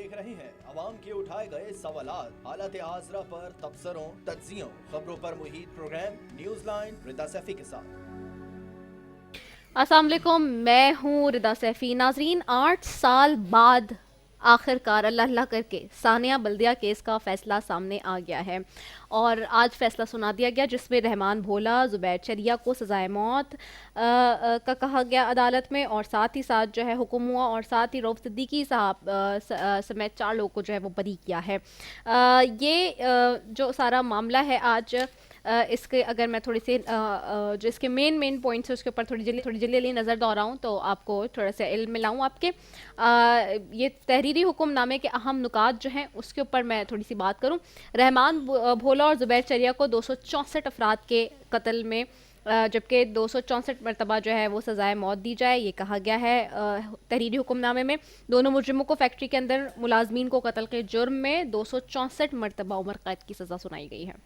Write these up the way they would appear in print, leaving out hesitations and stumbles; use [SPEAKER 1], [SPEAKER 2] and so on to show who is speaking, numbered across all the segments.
[SPEAKER 1] देख रहे हैं अवाम के उठाए गए सवालात, हालत हाजरा पर तबसरों, तज्जियों, खबरों पर मुहित प्रोग्राम न्यूज लाइन रिदा सैफी के साथ।
[SPEAKER 2] अस्सलाम वालेकुम, मैं हूँ रिदा सैफी। नाजरीन, 8 साल बाद आखिरकार अल्लाह अल्लाह करके सानिया बल्दिया केस का फ़ैसला सामने आ गया है और आज फ़ैसला सुना दिया गया जिसमें रहमान भोला, ज़ुबैर चरिया को सज़ाए मौत का कहा गया अदालत में, और साथ ही साथ जो है हुक्म हुआ और साथ ही रऊफ़ सिद्दीकी साहब समेत 4 लोगों को जो है वो बरी किया है। जो सारा मामला है आज, इसके अगर मैं थोड़ी सी जो इसके मेन पॉइंट्स है उसके ऊपर थोड़ी जल्दी नज़र दोहराऊँ तो आपको थोड़ा सा इल्म मिलाऊँ आपके। ये तहरीरी हुक्मनामे के अहम नुकात जो हैं उसके ऊपर मैं थोड़ी सी बात करूँ। रहमान भोला और ज़ुबैर चरिया को 264 अफराद के कत्ल में जबकि 264 मरतबा जो है वो सज़ाए मौत दी जाए, ये कहा गया है तहरीरी हुक्मनामे में। दोनों मुजरिमों को फैक्ट्री के अंदर मुलाजमीन को कत्ल के जुर्म में 264 मरतबा उम्र कैद की सज़ा सुनाई गई है।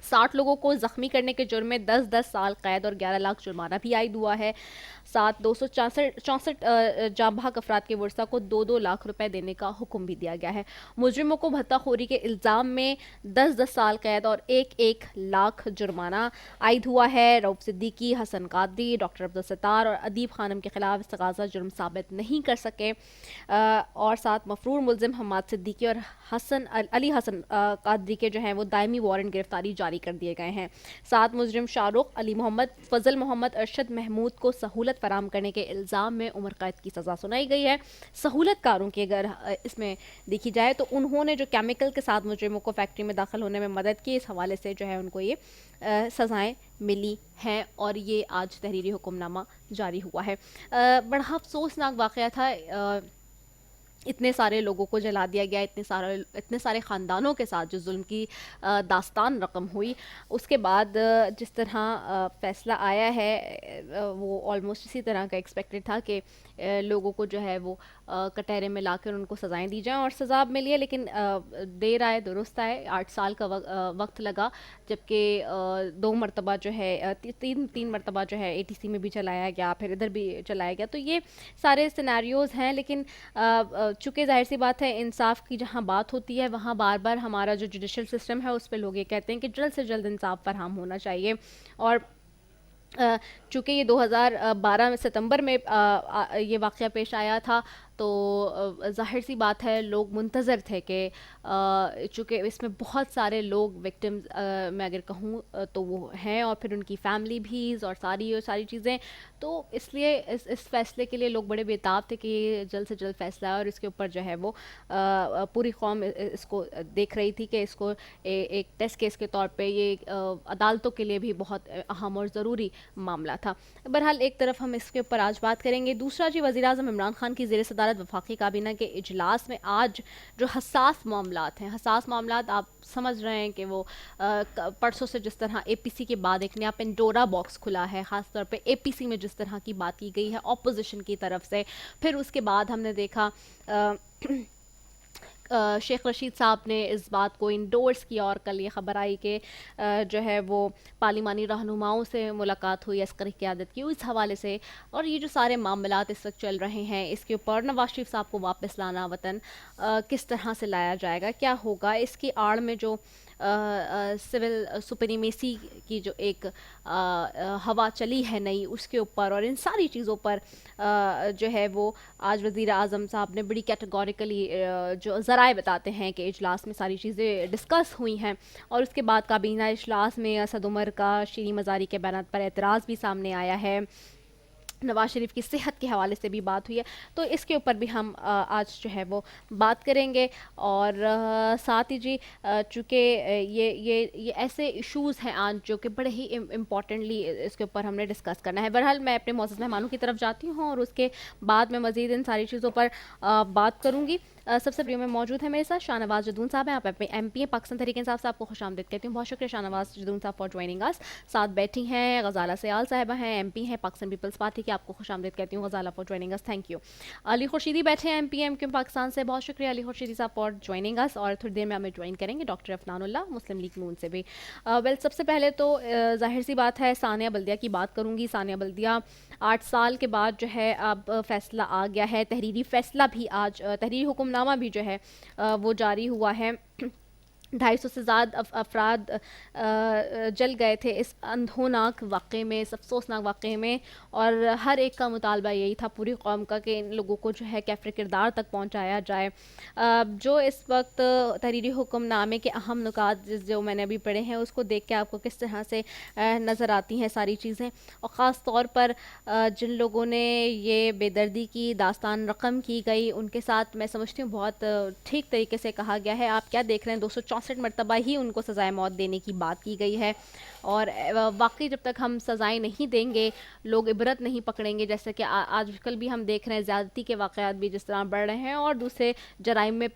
[SPEAKER 2] 60 लोगों को जख्मी करने के जुर्म में 10-10 साल कैद और 11 लाख जुर्माना भी आयद हुआ है। साथ 264 जाँ बहक अफराद के वर्सा को 2-2 लाख रुपए देने का हुक्म भी दिया गया है। मुजरिमों को भत्ताखोरी के इल्ज़ाम में 10-10 साल कैद और 1-1 लाख जुर्माना आयद हुआ है। रऊफ़ सिद्दीकी, हसन कादरी, डॉक्टर अब्दुल सत्तार और अदीब खानम के खिलाफ इस्तग़ाज़ा जुर्म साबित नहीं कर सके, और साथ मफरूर मुलजिम हम्माद सिद्दीकी और अली हसन कादरी के जो हैं वो दायमी वारंट गिरफ्तारी जारी कर दिए गए हैं। साथ मुजरिम शाहरुख, अली मोहम्मद, फजल मोहम्मद, अरशद महमूद को सहूलत फराम करने के इल्ज़ाम में उम्र कैद की सज़ा सुनाई गई है। सहूलतकारों की अगर इसमें देखी जाए तो उन्होंने जो केमिकल के साथ मुजरिमों को फैक्ट्री में दाखिल होने में मदद की, इस हवाले से जो है उनको ये सज़ाएँ मिली हैं और ये आज तहरीरी हुक्मनामा जारी हुआ है। बड़ा अफसोसनाक वाक़या था। इतने सारे लोगों को जला दिया गया, इतने सारे ख़ानदानों के साथ जो जुल्म की दास्तान रकम हुई, उसके बाद जिस तरह फ़ैसला आया है वो ऑलमोस्ट इसी तरह का एक्सपेक्टेड था कि लोगों को जो है वो कटहरे में लाकर उनको सज़ाएं दी जाएं और सज़ा मिली है, लेकिन देर आए दुरुस्त आए। 8 साल का वक्त लगा, जबकि 2 मरतबा जो है तीन मरतबा जो है ATC में भी चलाया गया, फिर इधर भी चलाया गया। तो ये सारे सिनेरियोज़ हैं, लेकिन चूँकि ज़ाहिर सी बात है इंसाफ की जहाँ बात होती है वहाँ बार बार हमारा जो जुडिशल सिस्टम है उस पर लोग ये कहते हैं कि जल्द से जल्द इंसाफ फराहम होना चाहिए। और चूँकि ये 2012 सितंबर में ये वाक़या पेश आया था, तो ज़ाहिर सी बात है लोग मुंतज़र थे कि चूँकि इसमें बहुत सारे लोग विक्टिम्स मैं अगर कहूँ तो वो हैं, और फिर उनकी फैमिली भी और सारी चीज़ें, तो इसलिए इस फ़ैसले के लिए लोग बड़े बेताब थे कि जल्द से जल्द फ़ैसला है। और इसके ऊपर जो है वो पूरी कौम इसको देख रही थी कि इसको एक टेस्ट केस के तौर पे ये अदालतों के लिए भी बहुत अहम और ज़रूरी मामला था। बहरहाल एक तरफ हम इसके ऊपर आज बात करेंगे। दूसरा जी, वज़ीर आज़म इमरान खान की ज़ेर सदारत वफाकी काबीना के इजलास में आज जो हसास मामलात हैं, हसास मामलात आप समझ रहे हैं कि वो परसों से जिस तरह APC के बाद एक नया पेंडोरा बॉक्स खुला है, ख़ास तौर पे APC में जिस तरह की बात की गई है ऑपोजिशन की तरफ से, फिर उसके बाद हमने देखा शेख रशीद साहब ने इस बात को इंडोर्स किया और कल ये ख़बर आई कि जो है वो पार्लिमानी रहनुमाओं से मुलाकात हुई, अस्करी क़यादत की, इस हवाले से। और ये जो सारे मामलात इस वक्त चल रहे हैं इसके ऊपर नवाज शरीफ साहब को वापस लाना वतन किस तरह से लाया जाएगा, क्या होगा, इसकी आड़ में जो सिविल सुप्रीमेसी की जो एक हवा चली है नई, उसके ऊपर और इन सारी चीज़ों पर जो है वो आज वज़ीर आज़म साहब ने बड़ी कैटेगोरिकली जो ज़राए बताते हैं कि इजलास में सारी चीज़ें डिस्कस हुई हैं। और उसके बाद काबीना इजलास में असद उमर का शीरी मज़ारी के बयान पर एतराज़ भी सामने आया है, नवाज शरीफ की सेहत के हवाले से भी बात हुई है, तो इसके ऊपर भी हम आज जो है वो बात करेंगे। और साथ ही जी चूँकि ये ऐसे इश्यूज़ हैं आज जो कि बड़े ही इम्पॉर्टेंटली इसके ऊपर हमने डिस्कस करना है। बहरहाल मैं अपने मौजूद मेहमानों की तरफ जाती हूँ और उसके बाद मैं मज़ीद इन सारी चीज़ों पर बात करूँगी। सबसे प्रिय में मौजूद है मेरे साथ शाहनवाज जदून साहब हैं, आप अपने MP हैं, पाकिस्तान तहरीक इंसाफ साहब को खुशामदीद कहती हूँ। बहुत शुक्रिया शाहनवाज जदून साहब फॉर ज्वाइनिंग अस। साथ बैठी हैं गज़ाला सयाल साहिबा हैं, MP हैं पाकिस्तान पीपल्स पार्टी की, आपको खुशामदीद कहती हूँ Ghazala for joining us, thank you. Ali Khurshidi बैठे हैं MP MQ पाकिस्तान से, बहुत शुक्रिया अली खुर्शीदी साहब फॉर ज्वाइनिंग अस। और थोड़ी देर में हमें ज्वाइन करेंगे डॉक्टर अफनानुल्लाह मुस्लिम लीग नून से भी। वेल, सबसे पहले तो जाहिर सी बात है सानिया बल्दिया की बात करूँगी। सानिया बल्दिया 8 साल के बाद जो है अब फ़ैसला आ गया है, तहरीरी फ़ैसला भी आज तहरीरी हुक्मनामा نامہ بھی جو ہے وہ جاری ہوا ہے. 250 سے زیادہ افراد جل گئے تھے اس اندھوناک واقعے میں, اس افسوسناک واقعے میں, اور ہر ایک کا مطالبہ یہی تھا پوری قوم کا کہ ان لوگوں کو جو ہے کیفر کردار تک پہنچایا جائے. جو اس وقت تحریری حکم نامے کے اہم نکات جو میں نے ابھی پڑھے ہیں اس کو دیکھ کے آپ کو کس طرح سے نظر آتی ہیں ساری چیزیں, اور خاص طور پر جن لوگوں نے یہ بے دردی کی داستان رقم کی گئی ان کے ساتھ میں سمجھتی ہوں بہت ٹھیک طریقے سے کہا گیا ہے. آپ کیا دیکھ رہے ہیں, 264 مرتبہ ہی ان کو سزائے موت دینے کی بات کی گئی ہے, اور واقعی جب تک ہم سزائیں نہیں دیں گے, لوگ عبرت نہیں پکڑیں گے, جیسے کہ آج کل بھی ہم دیکھ رہے ہیں زیادتی کے واقعات بھی جس طرح بڑھ رہے ہیں اور دوسرے جرائم میں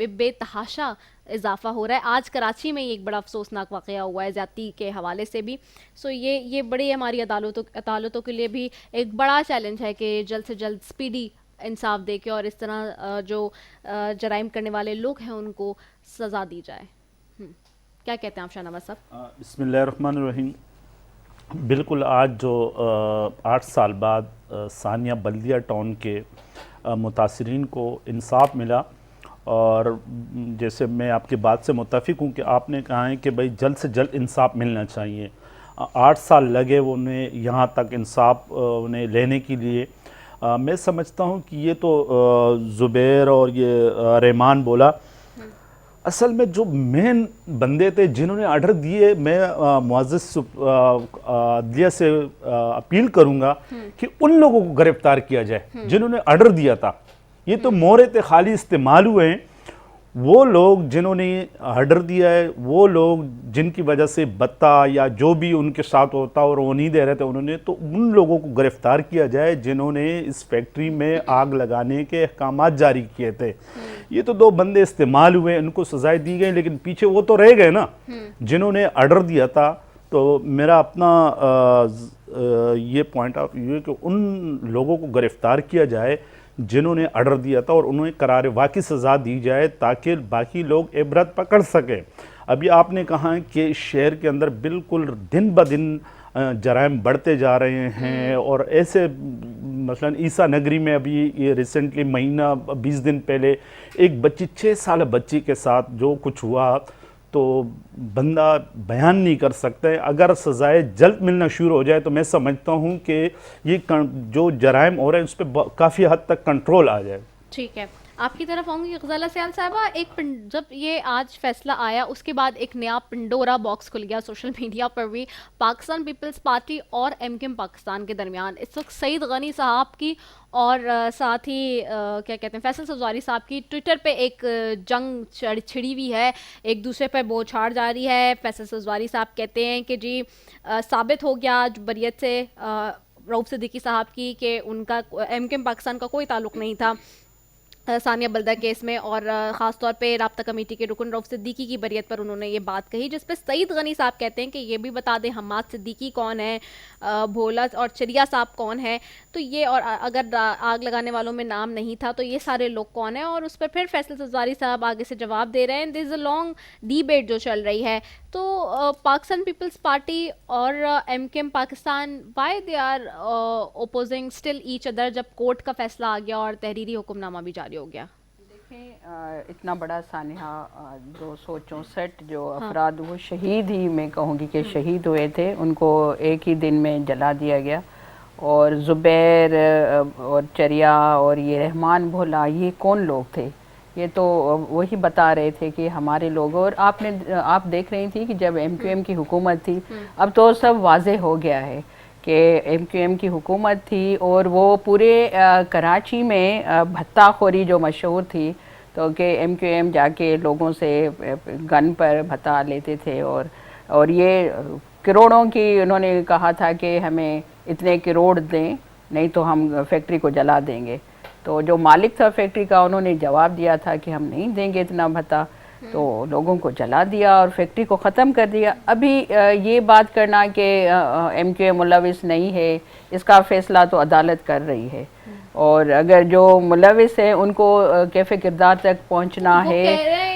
[SPEAKER 2] بے تحاشا اضافہ ہو رہا ہے. آج کراچی میں ایک بڑا افسوسناک واقعہ ہوا ہے زیادتی کے حوالے سے بھی. سو یہ بڑی ہماری عدالتوں کے لیے بھی ایک بڑا چیلنج ہے کہ جلد سے جلد اسپیڈی انصاف دے کے اور اس طرح جو جرائم کرنے والے لوگ ہیں ان کو سزا دی جائے. کیا کہتے ہیں آپ شاہنواز صاحب؟
[SPEAKER 3] بسم اللہ الرحمن الرحیم. بالکل آج جو 8 سال بعد ثانیہ بلدیہ ٹاؤن کے متاثرین کو انصاف ملا, اور جیسے میں آپ کی بات سے متفق ہوں کہ آپ نے کہا ہے کہ بھائی جلد سے جلد انصاف ملنا چاہیے. 8 سال لگے وہ انہیں یہاں تک انصاف انہیں لینے کے لیے. میں سمجھتا ہوں کہ یہ تو زبیر اور یہ رحمان بولا, اصل میں جو مین بندے تھے جنہوں نے آرڈر دیے, میں معزز عدلیہ سے اپیل کروں گا کہ ان لوگوں کو گرفتار کیا جائے جنہوں نے آرڈر دیا تھا. یہ تو مورد خالی استعمال ہوئے ہیں. وہ لوگ جنہوں نے آرڈر دیا ہے, وہ لوگ جن کی وجہ سے بتا یا جو بھی ان کے ساتھ ہوتا اور وہ نہیں دے رہے تھے انہوں نے, تو ان لوگوں کو گرفتار کیا جائے جنہوں نے اس فیکٹری میں آگ لگانے کے احکامات جاری کیے تھے. یہ تو 2 بندے استعمال ہوئے, ان کو سزائیں دی گئی, لیکن پیچھے وہ تو رہ گئے نا جنہوں نے آرڈر دیا تھا. تو میرا اپنا یہ پوائنٹ آف ویو ہے کہ ان لوگوں کو گرفتار کیا جائے جنہوں نے آرڈر دیا تھا, اور انہیں قرار واقعی سزا دی جائے تاکہ باقی لوگ عبرت پکڑ سکیں. ابھی آپ نے کہا کہ شہر کے اندر بالکل دن بدن جرائم بڑھتے جا رہے ہیں, اور ایسے مثلا عیسیٰ نگری میں ابھی یہ ریسنٹلی مہینہ 20 دن پہلے ایک بچی 6 سالہ بچی کے ساتھ جو کچھ ہوا تو بندہ بیان نہیں کر سکتا ہے. اگر سزائے جلد ملنا شروع ہو جائے تو میں سمجھتا ہوں کہ یہ جو جرائم ہو رہے ہیں اس پہ کافی حد تک کنٹرول آ جائے.
[SPEAKER 2] ٹھیک ہے, آپ کی طرف آؤں گی غزالہ سیال صاحبہ. جب یہ آج فیصلہ آیا اس کے بعد ایک نیا پنڈورا باکس کھل گیا سوشل میڈیا پر بھی, پاکستان پیپلز پارٹی اور MKM پاکستان کے درمیان. اس وقت سعید غنی صاحب کی اور ساتھ ہی کیا کہتے ہیں فیصل سبزواری صاحب کی ٹویٹر پہ ایک جنگ چھڑی ہوئی ہے, ایک دوسرے پہ بوچھاڑ جاری ہے. فیصل سبزواری صاحب کہتے ہیں کہ جی ثابت ہو گیا بریت سے رؤف صدیقی صاحب کی کہ ان کا MKM پاکستان کا کوئی تعلق نہیں تھا ثانیہ بلدہ کیس میں, اور خاص طور پہ رابطہ کمیٹی کے رکن رؤف صدیقی کی بریت پر انہوں نے یہ بات کہی, جس پہ سعید غنی صاحب کہتے ہیں کہ یہ بھی بتا دیں حماد صدیقی کون ہے, بھولا اور چریا صاحب کون ہے. تو یہ, اور اگر آگ لگانے والوں میں نام نہیں تھا تو یہ سارے لوگ کون ہیں. اور اس پہ پھر فیصل سبزواری صاحب آگے سے جواب دے رہے ہیں. دیر از اے لانگ ڈیبیٹ جو چل رہی ہے. تو پاکستان پیپلز پارٹی اور MKM Pakistan why they are opposing still each other جب کورٹ کا فیصلہ آ گیا اور تحریری حکم نامہ بھی جاری ہو گیا؟
[SPEAKER 4] دیکھیں اتنا بڑا سانحہ 264 جو افراد وہ شہید ہی میں کہوں گی کہ شہید ہوئے تھے, ان کو ایک ہی دن میں جلا دیا گیا. اور زبیر اور چریا اور یہ رحمان بھولا یہ کون لوگ تھے؟ یہ تو وہی بتا رہے تھے کہ ہمارے لوگ. اور آپ دیکھ رہی تھی کہ جب MQM کی حکومت تھی, اب تو سب واضح ہو گیا ہے کہ MQM کی حکومت تھی, اور وہ پورے کراچی میں بھتہ خوری جو مشہور تھی, تو کہ MQM جا کے لوگوں سے گن پر بھتہ لیتے تھے, اور یہ کروڑوں کی انہوں نے کہا تھا کہ ہمیں اتنے کروڑ دیں نہیں تو ہم فیکٹری کو جلا دیں گے. تو جو مالک تھا فیکٹری کا انہوں نے جواب دیا تھا کہ ہم نہیں دیں گے اتنا بھتہ, تو لوگوں کو جلا دیا اور فیکٹری کو ختم کر دیا. ابھی یہ بات کرنا کہ MQM ملوث نہیں ہے, اس کا فیصلہ تو عدالت کر رہی ہے, اور اگر جو ملوث ہے ان کو کیفے کردار تک پہنچنا ہے.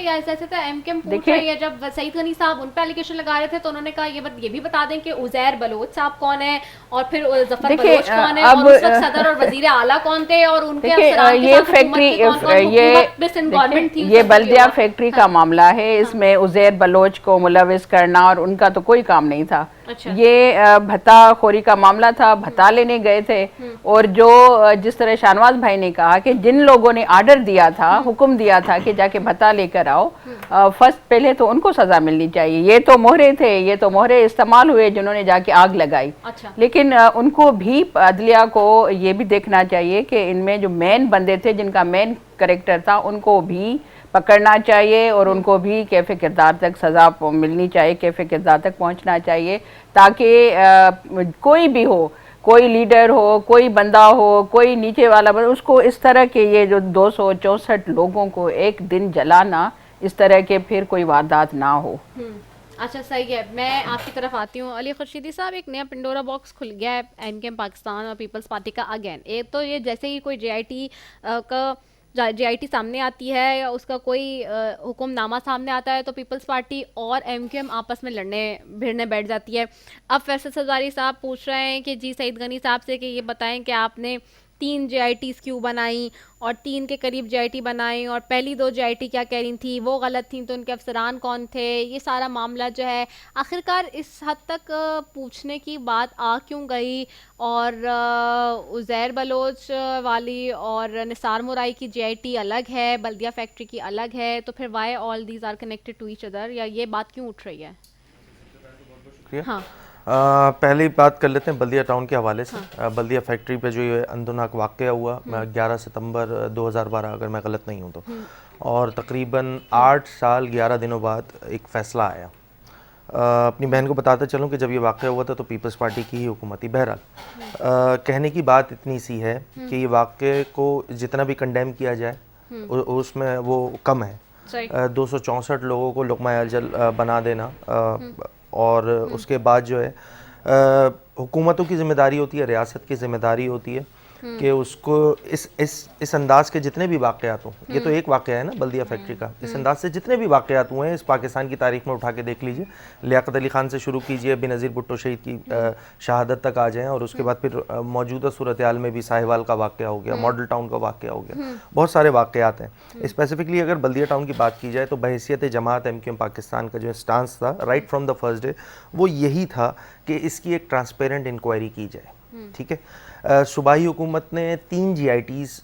[SPEAKER 2] है या ऐसे था एम के पूछ रहे हैं, जब सईद गनी साहब उन पे एलिगेशन लगा रहे थे तो उन्होंने कहा ये भी बता दें कि उज़ैर बलोच साहब कौन है और फिर जफर बलोच कौन है और उस वक्त सदर और वजीर आला कौन थे और उनके अफसरान के साथ हुकूमत गवर्नमेंट थी।
[SPEAKER 4] ये बल्दिया फैक्ट्री का मामला है, इसमें उज़ैर बलोच को मुलविस करना और उनका तो कोई काम नहीं था।
[SPEAKER 2] अच्छा।
[SPEAKER 4] ये भत्ता खोरी का मामला था, भत्ता लेने गए थे और जो जिस तरह शाहनवाज भाई ने कहा कि जिन लोगों ने आर्डर दिया था, हुक्म दिया था कि जाके भत्ता लेकर आओ, फर्स्ट पहले तो उनको सजा मिलनी चाहिए। ये तो मोहरे थे, ये तो मोहरे इस्तेमाल हुए जिन्होंने जाके आग लगाई।
[SPEAKER 2] अच्छा।
[SPEAKER 4] लेकिन उनको भी अदलिया को ये भी देखना चाहिए कि इनमें जो मेन बंदे थे, जिनका मेन कैरेक्टर था, उनको भी पकड़ना चाहिए और उनको भी कैफ़े किरदार तक सज़ा मिलनी चाहिए, कैफ़े किरदार तक पहुंचना चाहिए, ताकि कोई भी हो, कोई लीडर हो, कोई बंदा हो, कोई नीचे वाला बंदा, उसको इस तरह के ये जो 264 लोगों को एक दिन जलाना, इस तरह के फिर कोई वारदात ना हो।
[SPEAKER 2] अच्छा सही है, मैं आपकी तरफ आती हूँ। अली खुर्शीदी साहब, एक नया पिंडोरा बॉक्स खुल गया है एमकेएम पाकिस्तान और पीपल्स पार्टी का अगेन। एक तो ये जैसे ही कोई जेआईटी सामने आती है या उसका कोई हुक्मनामा सामने आता है तो पीपल्स पार्टी और एमकेएम आपस में लड़ने भिड़ने बैठ जाती है। अब फैसल सरदारी साहब पूछ रहे हैं कि जी सईद गनी साहब से कि ये बताएं कि आपने 3 JITs क्यों बनाई और 3 के करीब JIT बनाई और पहली 2 JIT क्या कह रही थी, वो गलत थी तो उनके अफसरान कौन थे। ये सारा मामला जो है आखिरकार इस हद तक पूछने की बात आ क्यों गई और उज़ैर बलोच वाली और निसार मुराई की JIT अलग है, बल्दिया फैक्ट्री की अलग है, तो फिर why all these are connected to each other, या ये बात क्यों उठ रही है? हाँ,
[SPEAKER 5] पहले बात कर लेते हैं बल्दिया टाउन के हवाले से। बल्दिया फैक्ट्री पे जो ये अंदुनाक वाक़या हुआ 11 सितंबर 2012 अगर मैं गलत नहीं हूँ तो, और तकरीबन 8 साल 11 दिनों बाद एक फ़ैसला आया। अपनी बहन को बताते चलूँ कि जब ये वाक़या हुआ था तो पीपल्स पार्टी की ही हुकूमत थी। बहरहाल कहने की बात इतनी सी है कि ये वाक़े को जितना भी कंडेम किया जाए उसमें वो कम है। 264 लोगों को लुक़मा अजल बना देना और उसके बाद जो है हुकूमतों की ज़िम्मेदारी होती है, रियासत की ज़िम्मेदारी होती है कि उसको इस अंदाज के जितने भी वाक़यात हों, ये तो एक वाक़या है ना बल्दिया फैक्ट्री का, इस अंदाज से जितने भी वाक़यात हुए हैं इस पाकिस्तान की तारीख़ में उठा के देख लीजिए। लियाकत अली ख़ान से शुरू कीजिए, बेनज़ीर भुट्टो शहीद की शहादत तक आ जाएँ और उसके बाद फिर मौजूदा सूरत हाल में भी साहिवाल का वाक़या हो गया, मॉडल टाउन का वाक़या हो गया, बहुत सारे वाक़यात हैं। स्पेसिफिकली अगर बल्दिया टाउन की बात की जाए तो बहैसियत जमात एमकेएम पाकिस्तान का जो स्टांस था right from the first day वो यही था कि इसकी एक ट्रांसपेरेंट इंक्वायरी की जाए। ठीक है, सूबाई हुकूमत ने 3 GITs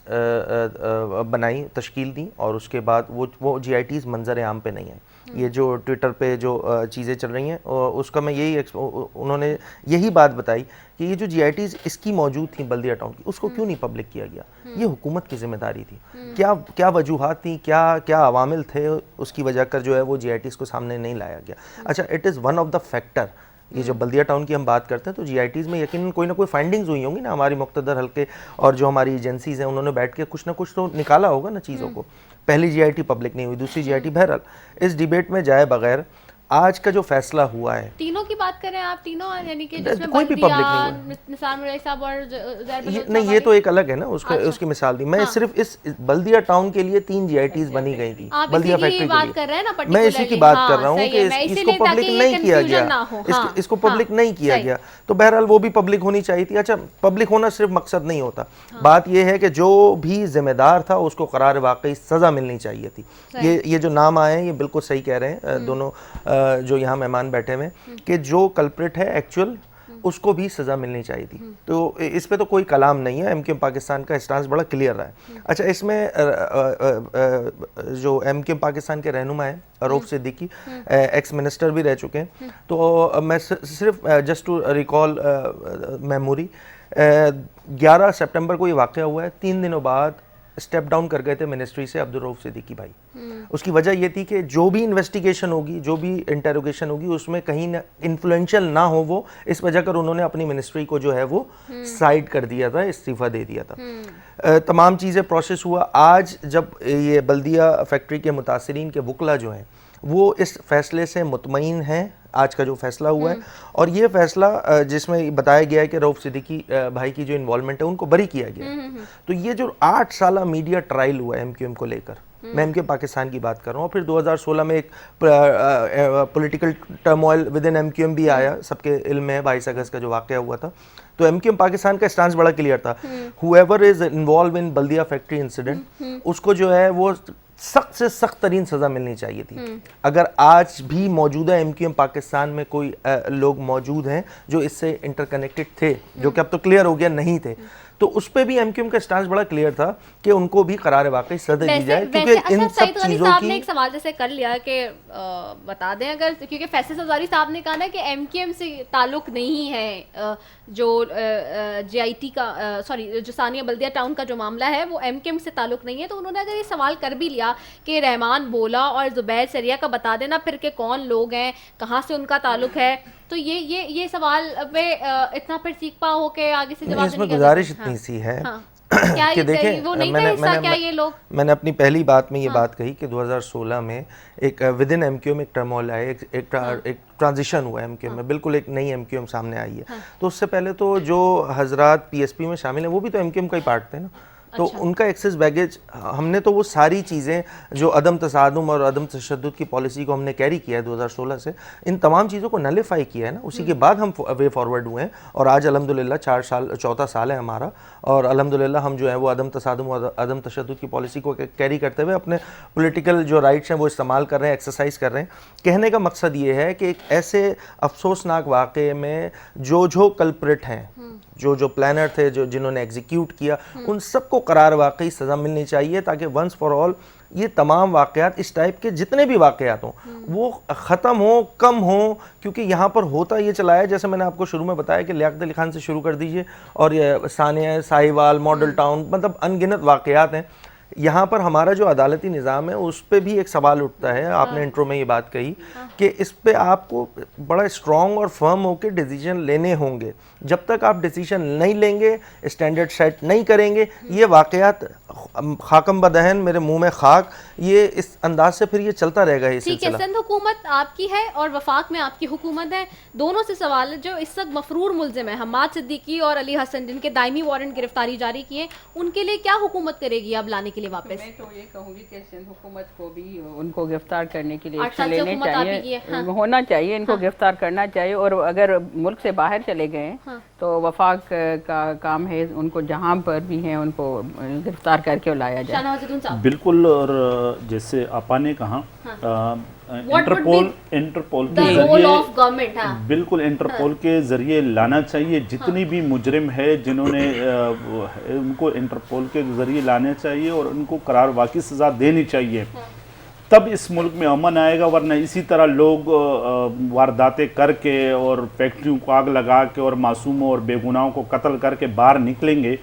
[SPEAKER 5] बनाई, तश्कील दी और उसके बाद वो GITs मंजर आम पे नहीं है। ये जो ट्विटर पे जो चीज़ें चल रही हैं उसका मैं उन्होंने यही बात बताई कि ये जो GITs इसकी मौजूद थी बल्दिया टाउन की, उसको क्यों नहीं पब्लिक किया गया। ये हुकूमत की ज़िम्मेदारी थी। क्या वजूहात थी, क्या अवामिल थे, उसकी वजह कर जो है वो GITs को सामने नहीं लाया गया। अच्छा, it is one of the factor. ये जो बल्दिया टाउन की हम बात करते हैं तो GITs में यकीनन कोई ना कोई फाइंडिंग्स हुई होंगी ना, हमारी मुक़्तदर हल्के और जो हमारी एजेंसीज़ हैं उन्होंने बैठ के कुछ ना कुछ तो निकाला होगा ना चीज़ों को। पहली GIT पब्लिक नहीं हुई, दूसरी GIT। बहरहाल इस डिबेट में जाए बगैर आज का जो फैसला हुआ है,
[SPEAKER 2] तीनों की बात करें आप, तीनों यानी कि जिसमें
[SPEAKER 5] कोई भी पब्लिक नहीं हुआ,
[SPEAKER 2] निसार मुराई साहब और उज़ैर बलोच
[SPEAKER 5] नहीं ये तो एक अलग है ना, उसकी मिसाल दी। मैं सिर्फ इस बल्दिया टाउन के लिए 3 GITs बनी गई थी बल्दिया फैक्ट्री के लिए। मैं इसी की बात कर रहा हूँ कि इसको पब्लिक नहीं किया गया, इसको पब्लिक नहीं किया गया, तो बहरहाल वो भी पब्लिक होनी चाहिए थी। अच्छा, पब्लिक होना सिर्फ मकसद नहीं होता, बात यह है कि जो भी जिम्मेदार था उसको करार वाकई सज़ा मिलनी चाहिए थी। ये जो नाम आए हैं ये बिल्कुल सही कह रहे हैं दोनों जो यहाँ मेहमान बैठे हुए कि जो कल्प्रिट है एक्चुअल उसको भी सज़ा मिलनी चाहिए थी। तो इस पे तो कोई कलाम नहीं है, एमकेएम पाकिस्तान का स्टांस बड़ा क्लियर रहा है। अच्छा, इसमें जो एमकेएम पाकिस्तान के रहनुमा हैं रऊफ सिद्दीकी, एक्स मिनिस्टर भी रह चुके हैं, तो मैं सिर्फ जस्ट टू रिकॉल मेमोरी, 11 सितंबर को ये वाक़या हुआ है। 3 दिनों बाद स्टेप डाउन कर गए थे मिनिस्ट्री से अब्दुल रऊफ सिद्दीकी भाई। उसकी वजह ये थी कि जो भी इन्वेस्टिगेशन होगी, जो भी इंटेरोगेशन होगी, उसमें कहीं ना इन्फ्लुएंशियल ना हो वो, इस वजह कर उन्होंने अपनी मिनिस्ट्री को जो है वो साइड कर दिया था, इस्तीफ़ा दे दिया था। तमाम चीज़ें प्रोसेस हुआ। आज जब ये बल्दिया फैक्ट्री के मुतासिरीन के वकला जो हैं वो इस फैसले से मुतमईन हैं, आज का जो फैसला हुआ है, और ये फैसला जिसमें बताया गया है कि रऊफ सिद्दीकी भाई की जो इन्वॉल्वमेंट है उनको बरी किया गया। तो ये जो 8 साल मीडिया ट्रायल हुआ है एमक्यूएम को लेकर, میں ایم کیو ایم پاکستان کی بات کر رہا ہوں. اور پھر 2016 میں ایک political turmoil within M Q M بھی آیا, سب کے علم ہے 22 اگست کا جو واقعہ ہوا تھا. تو ایم کیو ایم پاکستان کا اسٹانس بڑا کلیئر تھا, whoever is involved in بلدیہ فیکٹری انسیڈنٹ, اس کو جو ہے وہ سخت سے سخت ترین سزا ملنی چاہیے تھی. اگر آج بھی موجودہ ایم کیو ایم پاکستان میں کوئی لوگ موجود ہیں جو اس سے انٹر کنیکٹڈ تھے, جو کہ اب تو کلیئر ہو گیا نہیں تھے, تو اس پہ بھی ایم کیو ایم کا اسٹانس بڑا کلیئر تھا کہ ان کو بھی قرار واقعی سزا دی جائے, کیونکہ ان سب چیزوں کی.
[SPEAKER 2] نے ایک سوال جیسے کر لیا کہ بتا دیں اگر, کیونکہ فیصل سبزواری صاحب نے کہا نا کہ ایم کیو ایم سے تعلق نہیں ہے جو جے آئی ٹی کا, سوری جو ثانیہ بلدیہ ٹاؤن کا جو معاملہ ہے وہ ایم کیو ایم سے تعلق نہیں ہے, تو انہوں نے اگر یہ سوال کر بھی لیا کہ رحمان بولا اور زبیر سریا کا بتا دینا پھر کہ کون لوگ ہیں, کہاں سے ان کا تعلق ہے, تو یہ سوال پہ اتنا پھر سیکھ پا ہو کہ آگے سے جواب
[SPEAKER 5] اس میں گزارش اتنی سی ہے کہ دیکھیں, میں نے اپنی پہلی بات میں یہ بات کہی کہ 2016 میں ایک within M Q M ایک ٹرمول آئے, ایک ٹرانزیشن ہوا ایم کیو ایم میں, بالکل ایک نئی ایم کیو ایم سامنے آئی ہے. تو اس سے پہلے تو جو حضرات پی ایس پی میں شامل ہیں وہ بھی تو ایم کیو ایم کا ہی پارٹ تھے نا, تو ان کا ایکسس بیگیج, ہم نے تو وہ ساری چیزیں جو عدم تصادم اور عدم تشدد کی پالیسی کو ہم نے کیری کیا ہے 2016 سے, ان تمام چیزوں کو نلیفائی کیا ہے نا, اسی کے بعد ہم وے فارورڈ ہوئے ہیں. اور آج الحمدللہ 4 سال ہے ہمارا, اور الحمدللہ ہم جو ہے وہ عدم تصادم اور عدم تشدد کی پالیسی کو کیری کرتے ہوئے اپنے پولیٹیکل جو رائٹس ہیں وہ استعمال کر رہے ہیں, ایکسرسائز کر رہے ہیں. کہنے کا مقصد یہ ہے کہ ایک ایسے افسوسناک واقعے میں جو کلپریٹ ہیں, جو پلانر تھے, جنہوں نے ایگزیکیوٹ کیا, ان سب کو قرار واقعی سزا ملنی چاہیے, تاکہ ونس فار آل یہ تمام واقعات اس ٹائپ کے جتنے بھی واقعات ہوں وہ ختم ہوں, کم ہوں. کیونکہ یہاں پر ہوتا یہ چلا ہے, جیسے میں نے آپ کو شروع میں بتایا کہ لیاقت علی خان سے شروع کر دیجئے, اور یہ ثانیہ, ساہیوال, ماڈل ٹاؤن, مطلب ان گنت واقعات ہیں. یہاں پر ہمارا جو عدالتی نظام ہے اس پہ بھی ایک سوال اٹھتا ہے. آپ نے انٹرو میں یہ بات کہی کہ اس پہ آپ کو بڑا اسٹرانگ اور فرم ہو کے ڈیسیجن لینے ہوں گے. جب تک آپ ڈیسیجن نہیں لیں گے, اسٹینڈرڈ سیٹ نہیں کریں گے, یہ واقعات خاکم بدہن, میرے منہ میں خاک, یہ اس انداز سے پھر یہ چلتا رہے گا یہ سلسلہ.
[SPEAKER 2] ٹھیک ہے, سندھ حکومت آپ کی ہے اور وفاق میں آپ کی حکومت ہے, دونوں سے سوال ہے. جو اس وقت مفرور ملزم ہیں حماد صدیقی اور علی حسن, جن کے دائمی وارنٹ گرفتاری جاری کیے, ان کے لیے کیا حکومت کرے گی اب لانے کے لیے واپس؟
[SPEAKER 4] میں تو یہ کہوں گی کہ سندھ حکومت کو بھی ان کو گرفتار کرنے کے لیے ایکشن لینے چاہیے, ہونا چاہیے, ان کو گرفتار کرنا چاہیے. اور اگر ملک سے باہر چلے گئے تو وفاق کا کام ہے ان کو جہاں پر بھی ہیں ان کو گرفتار کر کے لایا جائے.
[SPEAKER 3] بالکل. اور جیسے آپا نے کہا انٹرپول کے ذریعے, بالکل انٹرپول کے ذریعے لانا چاہیے. جتنی بھی مجرم ہے جنہوں نے ان کو انٹرپول کے ذریعے لانا چاہیے اور ان کو قرار واقعی سزا دینی چاہیے, تب اس ملک میں امن آئے گا. ورنہ اسی طرح لوگ وارداتیں کر کے اور فیکٹریوں کو آگ لگا کے اور معصوموں اور بے گناہوں کو قتل کر کے باہر نکلیں گے.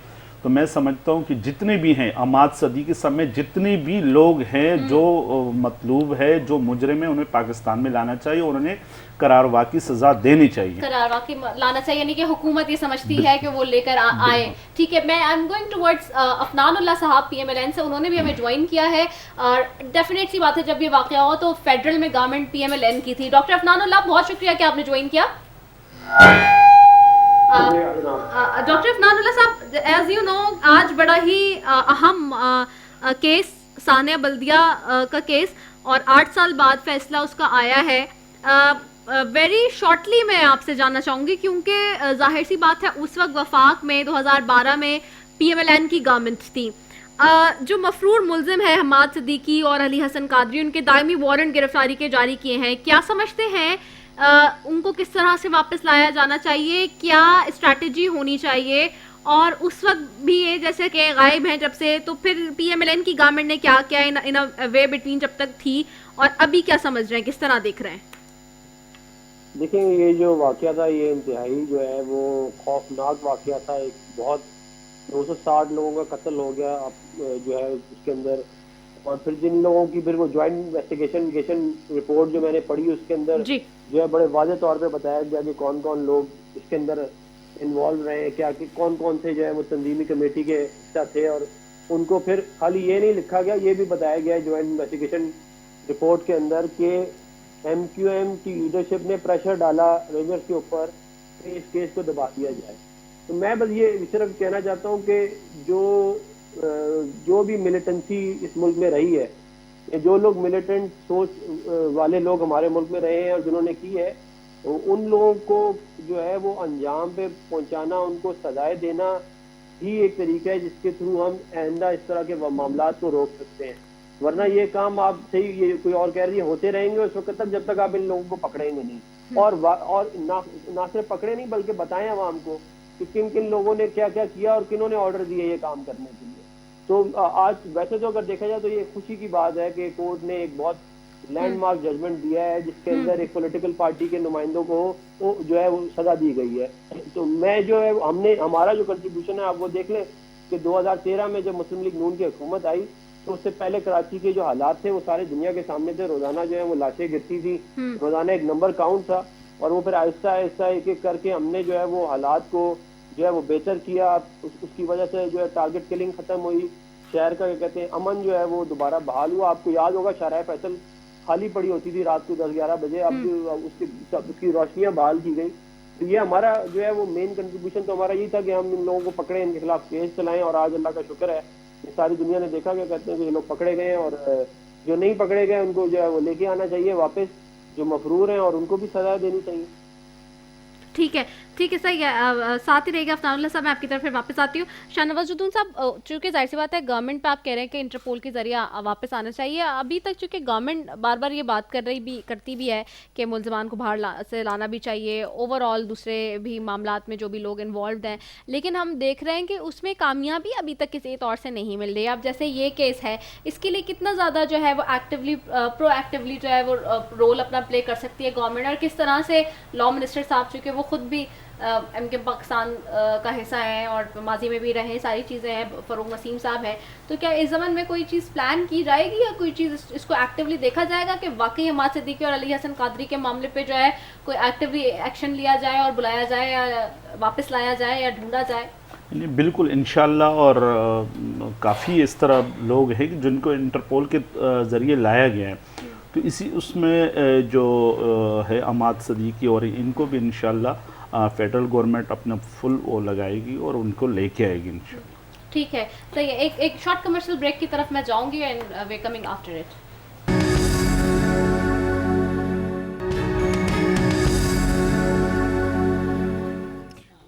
[SPEAKER 3] تو میں سمجھتا ہوں کہ جتنے بھی ہیں حماد صدیقی سمیت جتنے بھی لوگ ہیں جو مطلوب ہے, جو مجرم ہیں, انہیں پاکستان میں لانا چاہیے اور انہیں قرار واقعی سزا دینی چاہیے,
[SPEAKER 2] قرار واقعی لانا چاہیے. یعنی کہ حکومت یہ سمجھتی ہے کہ وہ لے کر آئیں. ٹھیک ہے, میں I am going towards Afnan Ullah sahab P M L N سے, انہوں نے بھی ہمیں جوائن کیا ہے. اور ڈیفینیٹ سی بات ہے جب یہ واقعہ ہوا تو فیڈرل میں government P M L N کی تھی. ڈاکٹر افنان اللہ, بہت شکریہ کہ آپ نے جوائن کیا. ڈاکٹر افنان اللہ صاحب, ایز یو نو آج بڑا ہی اہم کیس ثانیہ بلدیہ کا کیس, اور 8 سال بعد فیصلہ اس کا آیا ہے. ویری شارٹلی میں آپ سے جاننا چاہوں گی, کیونکہ ظاہر سی بات ہے اس وقت وفاق میں 2012 میں پی ایم ایل این کی گورنمنٹ تھی. جو مفرور ملزم ہے حماد صدیقی اور علی حسن قادری, ان کے دائمی وارنٹ گرفتاری کے جاری کیے ہیں. کیا سمجھتے ہیں ان کو کس طرح سے واپس لایا جانا چاہیے, کیا اسٹریٹجی ہونی چاہیے؟ اور اس وقت بھی یہ جیسے کہ غائب ہیں جب سے, تو پھر پی ایم ایل این کی گورنمنٹ نے کیا کیا ان وے بٹوین جب تک تھی, اور ابھی کیا سمجھ رہے ہیں, کس طرح دیکھ رہے ہیں؟
[SPEAKER 6] دیکھیں, یہ جو واقعہ تھا یہ انتہائی جو ہے وہ خوفناک واقعہ تھا. ایک بہت 260 لوگوں کا قتل ہو گیا جو ہے اس کے اندر. اور پھر جن لوگوں کی پھر وہ جوائنٹ انویسٹیگیشن رپورٹ جو میں نے پڑھی, اس کے اندر جو ہے بڑے واضح طور پہ بتایا گیا کہ کون کون لوگ اس کے اندر انوالو رہے ہیں, کیا کہ کون کون سے جو ہے وہ تنظیمی کمیٹی کے حصہ تھے. اور ان کو پھر خالی یہ نہیں لکھا گیا, یہ بھی بتایا گیا جوائنٹ انویسٹیگیشن رپورٹ کے اندر کہ ایم کیو ایم کی لیڈرشپ نے پریشر ڈالا رینجرز کے اوپر کہ اس کیس کو دبا دیا جائے. تو میں بس یہ صرف کہنا چاہتا ہوں کہ جو بھی ملیٹنسی اس ملک میں رہی ہے کہ جو لوگ ملیٹنٹ سوچ والے لوگ ہمارے ملک میں رہے ہیں اور جنہوں نے کی ہے, ان لوگوں کو جو ہے وہ انجام پہ پہنچانا, ان کو سزائیں دینا ہی ایک طریقہ ہے جس کے تھرو ہم آئندہ اس طرح کے معاملات کو روک سکتے ہیں. ورنہ یہ کام آپ صحیح, یہ کوئی اور کہہ رہی ہے ہوتے رہیں گے اس وقت تک جب تک آپ ان لوگوں کو پکڑیں گے نہیں, اور نہ صرف پکڑے نہیں بلکہ بتائیں عوام کو کہ کن کن لوگوں نے کیا کیا کیا اور کنہوں نے آرڈر دیے یہ کام کرنے کے لیے. تو آج ویسے تو اگر دیکھا جائے تو یہ خوشی کی بات ہے کہ کورٹ نے ایک بہت لینڈ مارک ججمنٹ دیا ہے جس کے اندر ایک پولیٹیکل پارٹی کے نمائندوں کو جو ہے وہ سزا دی گئی ہے. تو میں جو ہے ہمارا جو کنٹریبیوشن ہے آپ وہ دیکھ لیں کہ 2013 میں جب مسلم لیگ نون کی حکومت آئی تو اس سے پہلے کراچی کے جو حالات تھے وہ سارے دنیا کے سامنے تھے. روزانہ جو ہے وہ لاشیں گرتی تھی, روزانہ ایک نمبر کاؤنٹ تھا, اور وہ پھر آہستہ آہستہ ایک ایک کر کے ہم نے جو ہے وہ حالات کو جو ہے وہ بہتر کیا. اس کی وجہ سے جو ہے ٹارگٹ کلنگ ختم ہوئی, شہر کا کہتے ہیں امن جو ہے وہ دوبارہ بحال ہوا. آپ کو یاد ہوگا شارع فیصل خالی پڑی ہوتی تھی رات کو 10-11 بجے, اب اس کی روشنیاں بحال کی گئی. تو یہ ہمارا جو ہے وہ مین کنٹریبیوشن تو ہمارا یہی تھا کہ ہم ان لوگوں کو پکڑیں, ان کے خلاف کیس چلائیں, اور آج اللہ کا شکر ہے کہ ساری دنیا نے دیکھا کہ کہتے ہیں کہ یہ لوگ پکڑے گئے ہیں, اور جو نہیں پکڑے گئے ان کو جو ہے وہ لے کے آنا چاہیے واپس, جو مفرور ہیں, اور ان کو بھی سزا دینی چاہیے.
[SPEAKER 2] ٹھیک ہے صحیح ہے, ساتھ ہی رہے گا افنان اللہ صاحب. میں آپ کی طرف پھر واپس آتی ہوں. شاہ نواز جدون صاحب, چونکہ ظاہر سی بات ہے گورنمنٹ پہ آپ کہہ رہے ہیں کہ انٹرپول کے ذریعہ واپس آنا چاہیے, ابھی تک چونکہ گورنمنٹ بار بار یہ بات کرتی بھی ہے کہ ملزمان کو باہر سے لانا بھی چاہیے, اوور آل دوسرے بھی معاملات میں جو بھی لوگ انوالوڈ ہیں, لیکن ہم دیکھ رہے ہیں کہ اس میں کامیابی ابھی تک کسی طور سے نہیں مل رہی. اب جیسے یہ کیس ہے, اس کے لیے کتنا زیادہ جو ہے وہ ایکٹیولی پرو ایکٹیولی جو ہے وہ رول اپنا پلے کر سکتی ہے گورنمنٹ, اور کس طرح سے لا منسٹر صاحب چونکہ وہ خود بھی ایم کے پاکستان کا حصہ ہیں اور ماضی میں بھی رہے, ساری چیزیں ہیں, فروغ نسیم صاحب ہیں, تو کیا اس زمن میں کوئی چیز پلان کی جائے گی یا کوئی چیز اس کو ایکٹیولی دیکھا جائے گا کہ واقعی حماد صدیقی اور علی حسن قادری کے معاملے پہ جو ہے کوئی ایکٹیولی ایکشن لیا جائے اور بلایا جائے یا واپس لایا جائے یا ڈھونڈا جائے؟
[SPEAKER 3] بالکل انشاءاللہ, اور کافی اس طرح لوگ ہیں جن کو انٹرپول کے ذریعے لایا گیا ہے, تو اس میں جو ہے حماد صدیقی اور ان کو بھی انشاءاللہ فیڈرل گورنمنٹ اپنا فل وہ لگائے گی اور ان کو لے کے آئے گی انشاءاللہ.
[SPEAKER 2] ٹھیک ہے صحیح ہے, ایک شارٹ کمرشل بریک کی طرف میں جاؤں گی and we coming after it.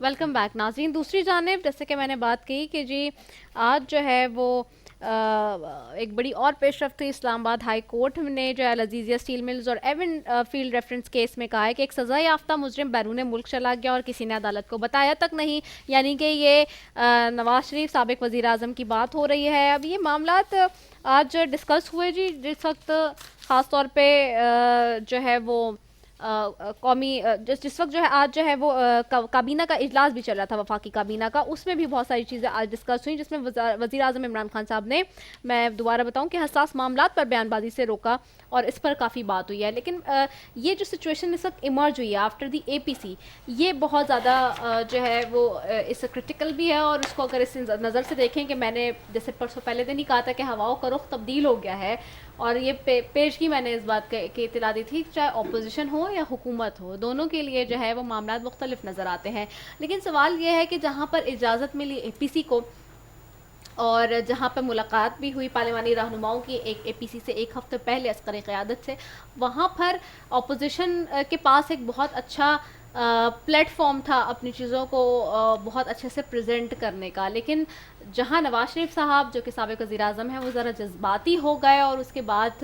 [SPEAKER 2] Welcome back ناظرین. دوسری جانب جیسے کہ میں نے بات کی کہ جی آج جو ہے وہ ایک بڑی اور پیش رفت ہوئی. اسلام آباد ہائی کورٹ نے جو ہے العزیزیہ اسٹیل ملز اور ایون فیلڈ ریفرنس کیس میں کہا ہے کہ ایک سزا یافتہ مجرم بیرون ملک چلا گیا اور کسی نے عدالت کو بتایا تک نہیں, یعنی کہ یہ نواز شریف سابق وزیر اعظم کی بات ہو رہی ہے. اب یہ معاملات آج ڈسکس ہوئے جی, جس وقت خاص طور پہ جو ہے وہ قومی جس وقت جو ہے آج جو ہے وہ کابینہ کا اجلاس بھی چل رہا تھا, وفاقی کابینہ کا, اس میں بھی بہت ساری چیزیں آج ڈسکس ہوئیں, جس میں وزیر اعظم عمران خان صاحب نے, میں دوبارہ بتاؤں کہ حساس معاملات پر بیان بازی سے روکا اور اس پر کافی بات ہوئی ہے. لیکن یہ جو سچویشن اس وقت ایمرج ہوئی ہے آفٹر دی اے پی سی, یہ بہت زیادہ جو ہے وہ اس کرٹیکل بھی ہے, اور اس کو اگر اس نظر سے دیکھیں کہ میں نے جیسے پرسوں پہلے دن ہی کہا تھا کہ ہواؤں کا رخ تبدیل ہو گیا ہے, اور یہ پیشگی میں نے اس بات کی اطلاع دی تھی, چاہے اپوزیشن ہو یا حکومت ہو, دونوں کے لیے جو ہے وہ معاملات مختلف نظر آتے ہیں. لیکن سوال یہ ہے کہ جہاں پر اجازت ملی اے پی سی کو اور جہاں پہ ملاقات بھی ہوئی پارلیمانی رہنماؤں کی اے پی سی سے ایک ہفتے پہلے عسکری قیادت سے, وہاں پر اپوزیشن کے پاس ایک بہت اچھا پلیٹ فارم تھا اپنی چیزوں کو بہت اچھے سے پریزنٹ کرنے کا. لیکن جہاں نواز شریف صاحب جو کہ سابق وزیر اعظم ہیں وہ ذرا جذباتی ہو گئے, اور اس کے بعد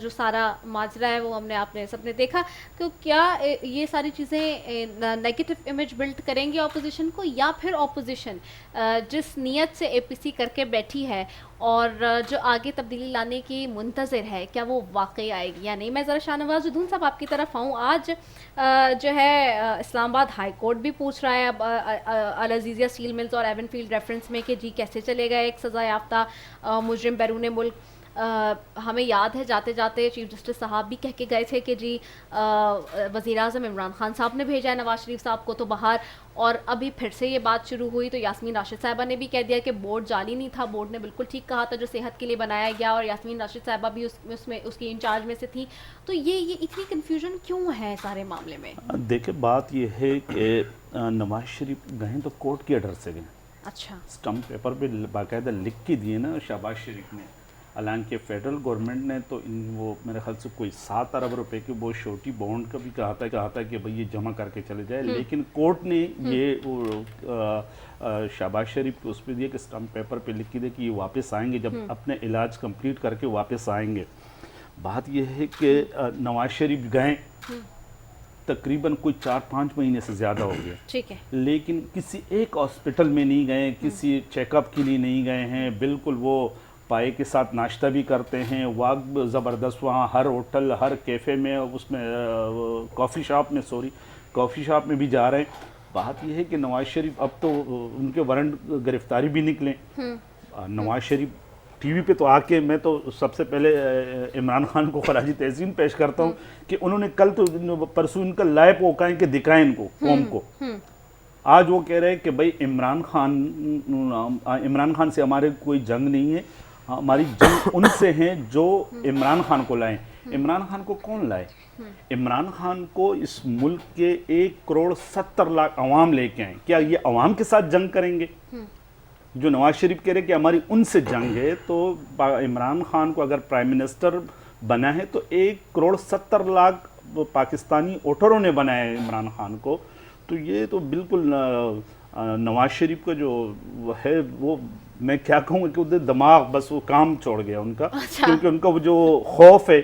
[SPEAKER 2] جو سارا ماجرا ہے وہ ہم نے آپ نے سب نے دیکھا, کہ کیا یہ ساری چیزیں نیگیٹو امیج بلڈ کریں گی اپوزیشن کو, یا پھر اپوزیشن جس نیت سے اے پی سی کر کے بیٹھی ہے اور جو آگے تبدیلی لانے کی منتظر ہے, کیا وہ واقعی آئے گی یا نہیں. میں ذرا شاہ نواز جدون صاحب آپ کی طرف آؤں. آج جو ہے اسلام آباد ہائی کورٹ بھی پوچھ رہا ہے اب العزیزیہ اسٹیل ملز اور ایون فیلڈ ریفرنس میں کہ جی کیسے چلے گا ایک سزا یافتہ مجرم بیرون ملک. ہمیں یاد ہے جاتے جاتے چیف جسٹس صاحب بھی کہہ کے گئے تھے کہ جی وزیر اعظم عمران خان صاحب نے بھیجا ہے نواز شریف صاحب کو تو باہر, اور ابھی پھر سے یہ بات شروع ہوئی تو یاسمین راشد صاحبہ نے بھی کہہ دیا کہ بورڈ جعلی نہیں تھا, بورڈ نے بالکل ٹھیک کہا تھا جو صحت کے لیے بنایا گیا, اور یاسمین راشد صاحبہ بھی اس میں اس کی انچارج میں سے تھیں. تو یہ اتنی کنفیوژن کیوں ہے سارے معاملے میں؟
[SPEAKER 3] دیکھیں بات یہ ہے کہ نواز شریف گئے تو کورٹ کے آرڈر سے گئے.
[SPEAKER 2] اچھا,
[SPEAKER 3] اسٹمپ پیپر پہ باقاعدہ لکھ کے دیے نا شہباز شریف نے हालांकि फेडरल गवर्नमेंट ने तो वो मेरे ख्याल से कोई 7 अरब रुपए के वो श्योरिटी बॉन्ड का भी कहा था कि भाई ये जमा करके चले जाए, लेकिन कोर्ट ने ये शहबाज शरीफ को उस पर दिया कि स्टम्प पेपर पे लिख के दे कि ये वापस आएंगे जब अपने इलाज कंप्लीट करके वापस आएंगे। बात ये है कि नवाज शरीफ गए तकरीबन कोई 4-5 महीने से ज़्यादा हो गया,
[SPEAKER 2] ठीक है,
[SPEAKER 3] लेकिन किसी एक हॉस्पिटल में नहीं गए, किसी चेकअप के लिए नहीं गए हैं। बिल्कुल वो पाए के साथ नाश्ता भी करते हैं, वाक ज़बरदस्त वहाँ हर होटल हर कैफ़े में उसमें कॉफ़ी शॉप में भी जा रहे हैं। बात यह है कि नवाज शरीफ अब तो उनके वारंट गिरफ्तारी भी निकले। नवाज शरीफ टीवी पे तो आके मैं तो सबसे पहले इमरान खान को खराजी तहसीन पेश करता हूँ कि उन्होंने कल तो परसों इनका लाइव ओकाएं कि दिखाएं इनको कौम को। आज वो कह रहे हैं कि भाई इमरान खान से हमारे कोई जंग नहीं है, हमारी जंग उनसे है जो इमरान खान को लाए। इमरान खान को कौन लाए? इमरान खान को इस मुल्क के 1,70,00,000 अवाम लेके आए। क्या ये अवाम के साथ जंग करेंगे? जो नवाज शरीफ कह रहे कि हमारी उनसे जंग है, तो इमरान खान को अगर प्राइम मिनिस्टर बना है तो 1,70,00,000 पाकिस्तानी वोटरों ने बनाया है इमरान खान को। तो ये तो बिल्कुल नवाज शरीफ का जो है वो मैं क्या कहूँ कि उधर दिमाग बस वो काम छोड़ गया उनका। क्योंकि उनका वो जो खौफ है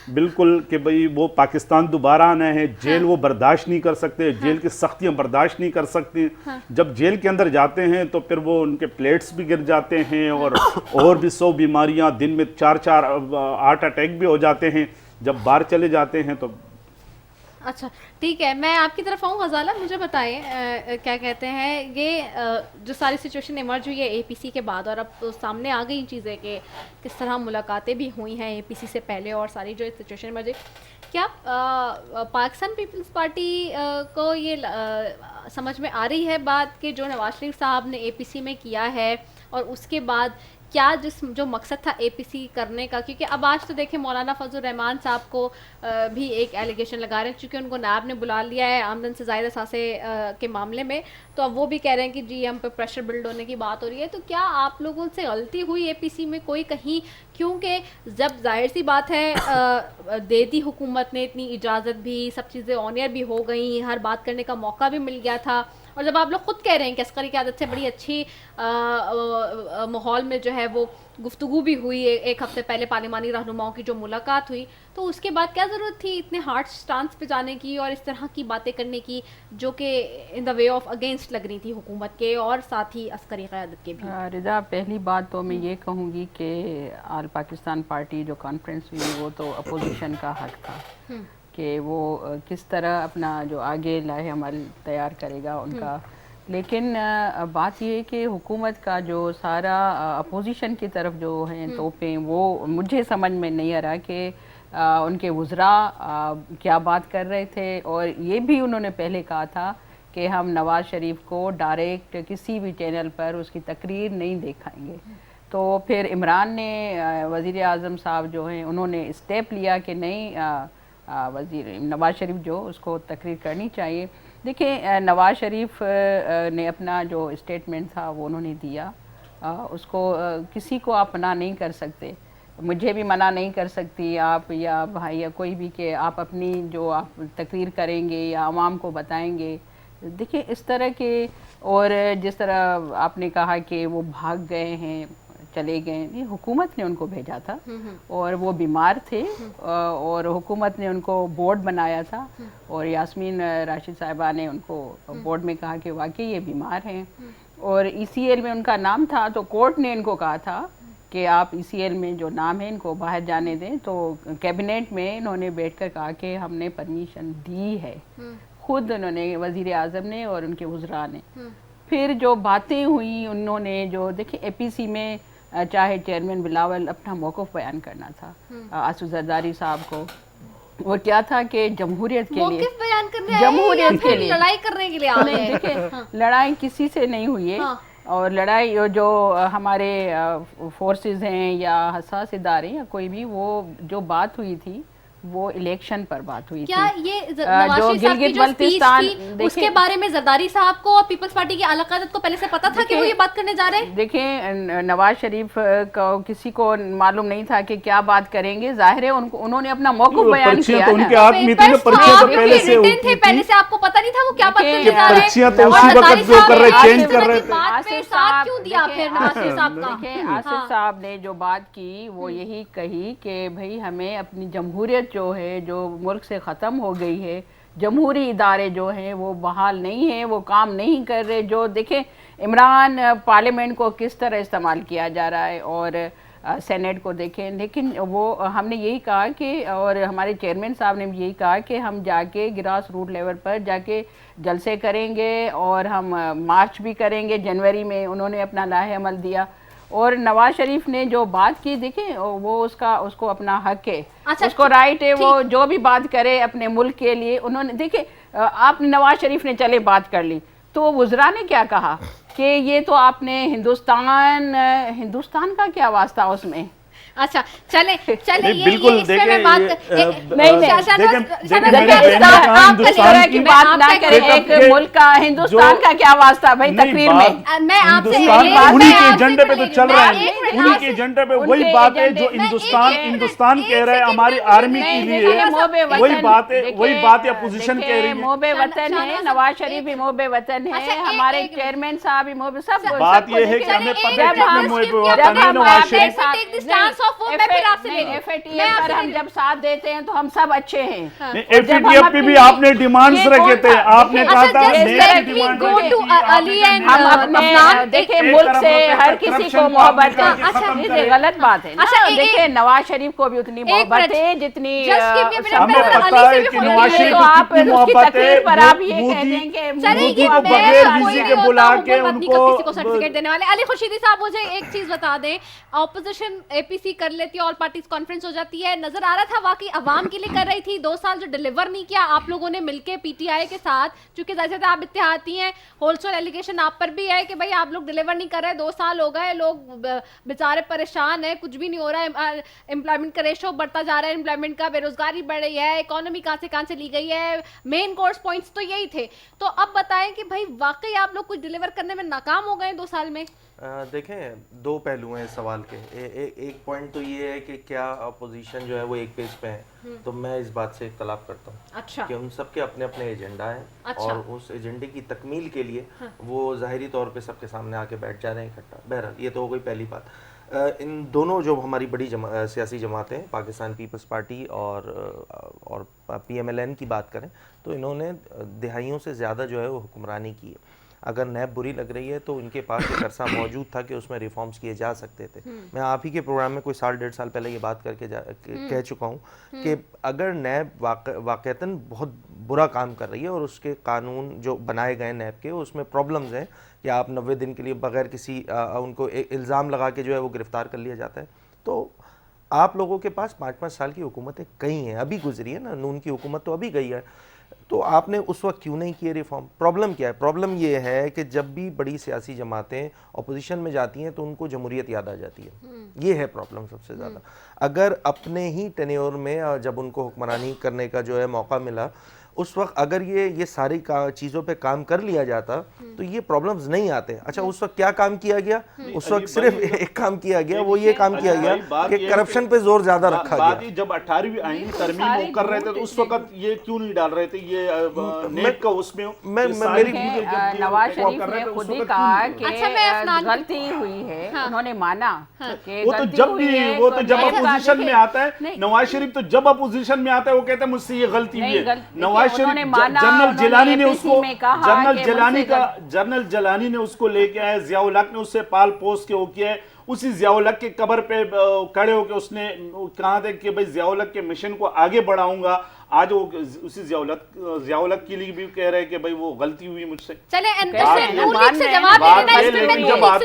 [SPEAKER 3] बिल्कुल कि भाई वो पाकिस्तान दोबारा आना है, जेल वो बर्दाश्त नहीं कर सकते, जेल की सख्तियां बर्दाश्त नहीं कर सकते। जब जेल के अंदर जाते हैं तो फिर वो उनके प्लेट्स भी गिर जाते हैं और भी 100 बीमारियां, दिन में 4-8 अटैक भी हो जाते हैं। जब बाहर चले जाते हैं तो
[SPEAKER 2] अच्छा ठीक है, मैं आपकी तरफ आऊँ गजाला, मुझे बताएं क्या कहते हैं ये जो सारी सिचुएशन इमर्ज हुई है एपीसी के बाद और अब तो सामने आ गई चीज़ें कि किस तरह मुलाकातें भी हुई हैं एपीसी से पहले और सारी जो सिचुएशन इमर्ज हुई, क्या पाकिस्तान पीपल्स पार्टी को ये समझ में आ रही है बात कि जो नवाज शरीफ साहब ने एपीसी में किया है और उसके बाद क्या जो मकसद था एपीसी करने का? क्योंकि अब आज तो देखें मौलाना फजल रहमान साहब को भी एक एलिगेशन लगा रहे हैं, चूँकि उनको नायब ने बुला लिया है आमदन से ज़ायद असासे के मामले में, तो अब वो भी कह रहे हैं कि जी हम पे प्रेशर बिल्ड होने की बात हो रही है। तो क्या आप लोगों से गलती हुई एपीसी में कोई कहीं? क्योंकि जब जाहिर सी बात है दे दी हुकूमत ने इतनी इजाज़त भी, सब चीज़ें ऑन एयर भी हो गई, हर बात करने का मौका भी मिल गया था, और जब आप लोग खुद कह रहे हैं कि अस्करी की आदत से बड़ी अच्छी माहौल में जो है वो गुफ्तगू भी हुई, एक हफ्ते पहले पार्लिमानी रहनुमाओं की जो मुलाकात हुई, तो उसके बाद क्या ज़रूरत थी इतने हार्ड स्टांस पे जाने की और इस तरह की बातें करने की जो कि in the way of against लग रही थी हुकूमत के और साथ ही अस्करी क़यादत के भी?
[SPEAKER 4] रिजा, पहली बात तो मैं ये कहूँगी कि आल पाकिस्तान पार्टी जो कॉन्फ्रेंस हुई वो तो अपोजिशन का हक था कि वो किस तरह अपना जो आगे लाहे अमल तैयार करेगा उनका। लेकिन बात ये है कि हुकूमत का जो सारा अपोजिशन की तरफ जो है तोपें, वो मुझे समझ में नहीं आ रहा कि उनके वज़रा क्या बात कर रहे थे। और ये भी उन्होंने पहले कहा था कि हम नवाज़ शरीफ को डायरेक्ट किसी भी चैनल पर उसकी तकरीर नहीं दिखाएंगे। तो फिर इमरान ने वज़ीर आज़म साहब जो हैं उन्होंने स्टेप लिया कि नहीं, नवाज़ शरीफ जो उसको तकरीर करनी चाहिए। देखिए नवाज़ शरीफ ने अपना जो स्टेटमेंट था वो उन्होंने दिया, उसको किसी को आप मना नहीं कर सकते, मुझे भी मना नहीं कर सकती आप या भाई या कोई भी कि आप अपनी जो आप तकरीर करेंगे या आवाम को बताएंगे। देखिए इस तरह के, और जिस तरह आपने कहा कि वो भाग गए हैं, चले गए, नहीं, हुकूमत ने उनको भेजा था और वो बीमार थे और हुकूमत ने उनको बोर्ड बनाया था और यास्मीन राशिद साहिबा ने उनको बोर्ड में कहा कि वाकई ये बीमार हैं और ईसीएल में उनका नाम था, तो कोर्ट ने इनको कहा था कि आप ईसीएल में जो नाम है इनको बाहर जाने दें। तो कैबिनेट में इन्होंने बैठकर कहा कि हमने परमिशन दी है, खुद उन्होंने वज़ीर आज़म ने और उनके वज़रा ने। फिर जो बातें हुई उन्होंने जो, देखिए एपीसी में चाहे चेयरमैन बिलावल अपना मौक़िफ़ बयान करना था आसू जरदारी साहब को, वो क्या था कि जमहूरियत के लिए
[SPEAKER 2] मौक़िफ़ बयान करने,
[SPEAKER 4] जमहूरियत के लिए,
[SPEAKER 2] लड़ाई करने के लिए आ गए।
[SPEAKER 4] देखिए लड़ाई किसी से नहीं हुई है और लड़ाई जो हमारे फोर्सेस हैं या हसास इदारे या कोई भी, वो जो बात हुई थी वो इलेक्शन पर बात हुई
[SPEAKER 2] क्या
[SPEAKER 4] थी।
[SPEAKER 2] ये नवाज
[SPEAKER 4] जो
[SPEAKER 2] शरीफ साहब की
[SPEAKER 4] गिलगित
[SPEAKER 2] जो स्पीच
[SPEAKER 4] बल्तिस्तान,
[SPEAKER 2] थी उसके बारे में जरदारी साहब को और पीपल्स पार्टी की आला क़यादत को पहले से पता था कि वो ये बात करने जा रहे हैं?
[SPEAKER 4] देखिए नवाज शरीफ को किसी को मालूम नहीं था कि क्या बात करेंगे, जाहिर है उन्होंने अपना मौक़िफ़ बयान किया
[SPEAKER 3] तो
[SPEAKER 4] ना।
[SPEAKER 3] उनके हाथ में थी ना, पर्चियां तो पहले से होती थी,
[SPEAKER 2] पहले से आपको पता नहीं था वो क्या बात करने जा रहे हैं?
[SPEAKER 3] पर्चियां तो उसी वक्त जो कर रहे चेंज कर रहे थे।
[SPEAKER 2] बात पे साथ क्यों दिया फिर नवाज शरीफ साहब का?
[SPEAKER 4] देखिए आसिफ साहब ने जो बात की वो यही कही कि भाई हमें अपनी जमहूरियत जो है, जो मुल्क से ख़त्म हो गई है, जमहूरी इदारे जो हैं वो बहाल नहीं हैं, वो काम नहीं कर रहे। जो देखें इमरान पार्लियामेंट को किस तरह इस्तेमाल किया जा रहा है और सेनेट को देखें, लेकिन वो हमने यही कहा कि, और हमारे चेयरमैन साहब ने भी यही कहा कि हम जाके ग्रास रूट लेवल पर जाके जलसे करेंगे और हम मार्च भी करेंगे। जनवरी में उन्होंने अपना लाहे अमल दिया और नवाज शरीफ ने जो बात की, देखें वो उसको अपना हक है,
[SPEAKER 2] अच्छा,
[SPEAKER 4] उसको राइट है, वो जो भी बात करे अपने मुल्क के लिए। उन्होंने देखें आपने नवाज शरीफ ने चले बात कर ली तो वुज़रा ने क्या कहा कि ये तो आपने हिंदुस्तान का क्या वास्ता उसमें।
[SPEAKER 2] अच्छा चले
[SPEAKER 3] बिल्कुल
[SPEAKER 2] इसमें मैं बात
[SPEAKER 4] की बात ना करें, एक मुल्क का हिंदुस्तान का क्या वास्ता भाई तकरीर में।
[SPEAKER 2] मैं आपसे
[SPEAKER 3] उन्हीं के एजेंडे पे तो चल रहे हैं, उन्हीं के एजेंडे पे वही बात है जो हिंदुस्तान कह रहे हैं हमारी आर्मी के लिए, वही बात है अपोजिशन कह रही है।
[SPEAKER 4] मोबे वतन है, नवाज शरीफ भी मोबे वतन है, हमारे चेयरमैन साहब भी मोबे, सब
[SPEAKER 3] बात ये है कि हमें पता है नवाज शरीफ
[SPEAKER 4] पर हम जब साथ देते हैं तो हम सब अच्छे हैं।
[SPEAKER 3] एफएटीएफ पे भी आपने डिमांड्स रखे थे, आपने कहा था
[SPEAKER 4] हम अपने देखे मुल्क से हर किसी को मोहब्बत है, ये गलत बात है। देखिए नवाज शरीफ को भी उतनी मोहब्बत है जितनी
[SPEAKER 3] हमें पता है कि नवाज शरीफ
[SPEAKER 4] आप
[SPEAKER 3] की मोहब्बत है।
[SPEAKER 4] पर आप ये कहते हैं कि
[SPEAKER 3] मोदी को बगैर वीजे के बुला के उनको
[SPEAKER 2] किसी को सर्टिफिकेट देने वाले। अली खुर्शीदी साहब मुझे एक चीज बता दें, ऑपोजिशन एपीसी कर लेती है, ऑल पार्टीज कॉन्फ्रेंस हो जाती है, नजर आ रहा था वाकई अवाम के लिए कर रही थी। 2 साल जो डिलीवर नहीं किया आप लोगों ने मिलके पीटीआई के साथ, क्योंकि जैसे आप इत्तेहादी हैं, होलसेल एलिगेशन आप पर भी है कि भाई आप लोग डिलीवर नहीं कर रहे, 2 साल हो गए, लोग बेचारे परेशान है, कुछ भी नहीं हो रहा है, एम्प्लॉयमेंट का रेशो बढ़ता जा रहा है, एम्प्लॉयमेंट का, बेरोजगारी बढ़ रही है, इकोनॉमी कहां से ली गई है, मेन कोर्स पॉइंट्स तो यही थे। तो अब बताएं कि भाई वाकई आप लोग कुछ डिलीवर करने में नाकाम हो गए 2 साल में?
[SPEAKER 5] देखें 2 पहलू हैं इस सवाल के। एक पॉइंट तो ये है कि क्या अपोजिशन जो है वो एक पेज पे है, तो मैं इस बात से इख्तलाफ करता हूँ।
[SPEAKER 2] अच्छा।
[SPEAKER 5] कि उन सबके अपने अपने एजेंडा हैं। अच्छा। और उस एजेंडे की तकमील के लिए वो ज़ाहिरी तौर पे सबके सामने आके बैठ जा रहे हैं इकट्ठा। बहरहाल ये तो हो गई पहली बात। इन दोनों जो हमारी बड़ी सियासी जमातें पाकिस्तान पीपल्स पार्टी और PMLN की बात करें तो इन्होंने दिहाइयों से ज़्यादा जो है वो हुक्मरानी की है। अगर नैब बुरी लग रही है तो इनके पास एक अरसा मौजूद था कि उसमें रिफॉर्म्स किए जा सकते थे। मैं आप ही के प्रोग्राम में कोई 1.5 साल पहले ये बात करके कह चुका हूँ कि अगर नैब वाक़तन बहुत बुरा काम कर रही है और उसके कानून जो बनाए गए नैब के उसमें प्रॉब्लम्स हैं कि आप 90 दिन के लिए बगैर किसी उनको इल्ज़ाम लगा के जो है वो गिरफ़्तार कर लिया जाता है, तो आप लोगों के पास 5-5 साल की हुकूमतें कई हैं, अभी गुजरी है ना, नून की हुकूमत तो अभी गई है, तो आपने उस वक्त क्यों नहीं किए रिफॉर्म? प्रॉब्लम क्या है? प्रॉब्लम ये है कि जब भी बड़ी सियासी जमातें अपोजिशन में जाती हैं तो उनको जमहूरियत याद आ जाती है। ये है प्रॉब्लम सबसे ज़्यादा। अगर अपने ही टेन्योर में जब उनको हुक्मरानी करने का जो है मौका मिला उस वक्त अगर ये सारी चीज़ों पे काम कर लिया जाता तो ये प्रॉब्लम्स नहीं आते। अच्छा उस वक्त क्या काम किया गया? उस वक्त सिर्फ एक काम किया गया, वो ये काम किया गया कि करप्शन पे जोर ज्यादा रखा गया।
[SPEAKER 3] जब 18वीं आईन तरमीम वो कर रहे थे तो उस वक्त ये क्यों नहीं डाल रहे थे ये नेट का उसमें?
[SPEAKER 4] नवाज शरीफ ने खुद ही कहा कि गलती हुई है, उन्होंने माना कि
[SPEAKER 3] वो तो जब भी वो तो जब अपोजिशन में आता है, नवाज शरीफ तो जब अपोजिशन में आता है वो कहते हैं मुझसे ये गलती हुई है। नवाज शरीफ जनरल जिलानी ने उसको जनरल जिलानी ने उसको लेके आए, जियाउल हक ने उससे पाल पोस के वो किया है, उसी जियाउल हक के कब्र पे खड़े होकर उसने कहा था कि भाई जियाउल हक के मिशन को आगे बढ़ाऊंगा। आज वो उसी जियाउल हक के लिए भी कह रहे हैं कि भाई वो गलती हुई मुझसे।
[SPEAKER 2] चले नून लीग से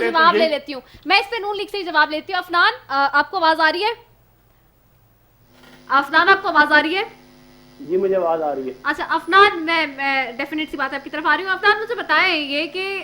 [SPEAKER 2] जवाब ले लेती हूँ, मैं इस पे नून लीग से जवाब लेती हूँ। अफनान आपको आवाज आ रही है? अफनान आपको आवाज आ रही है?
[SPEAKER 6] جی مجھے آواز آ رہی ہے.
[SPEAKER 2] اچھا افنان، میں ڈیفینیٹ سی بات آپ کی طرف آ رہی ہوں. افنان مجھے بتائیں یہ کہ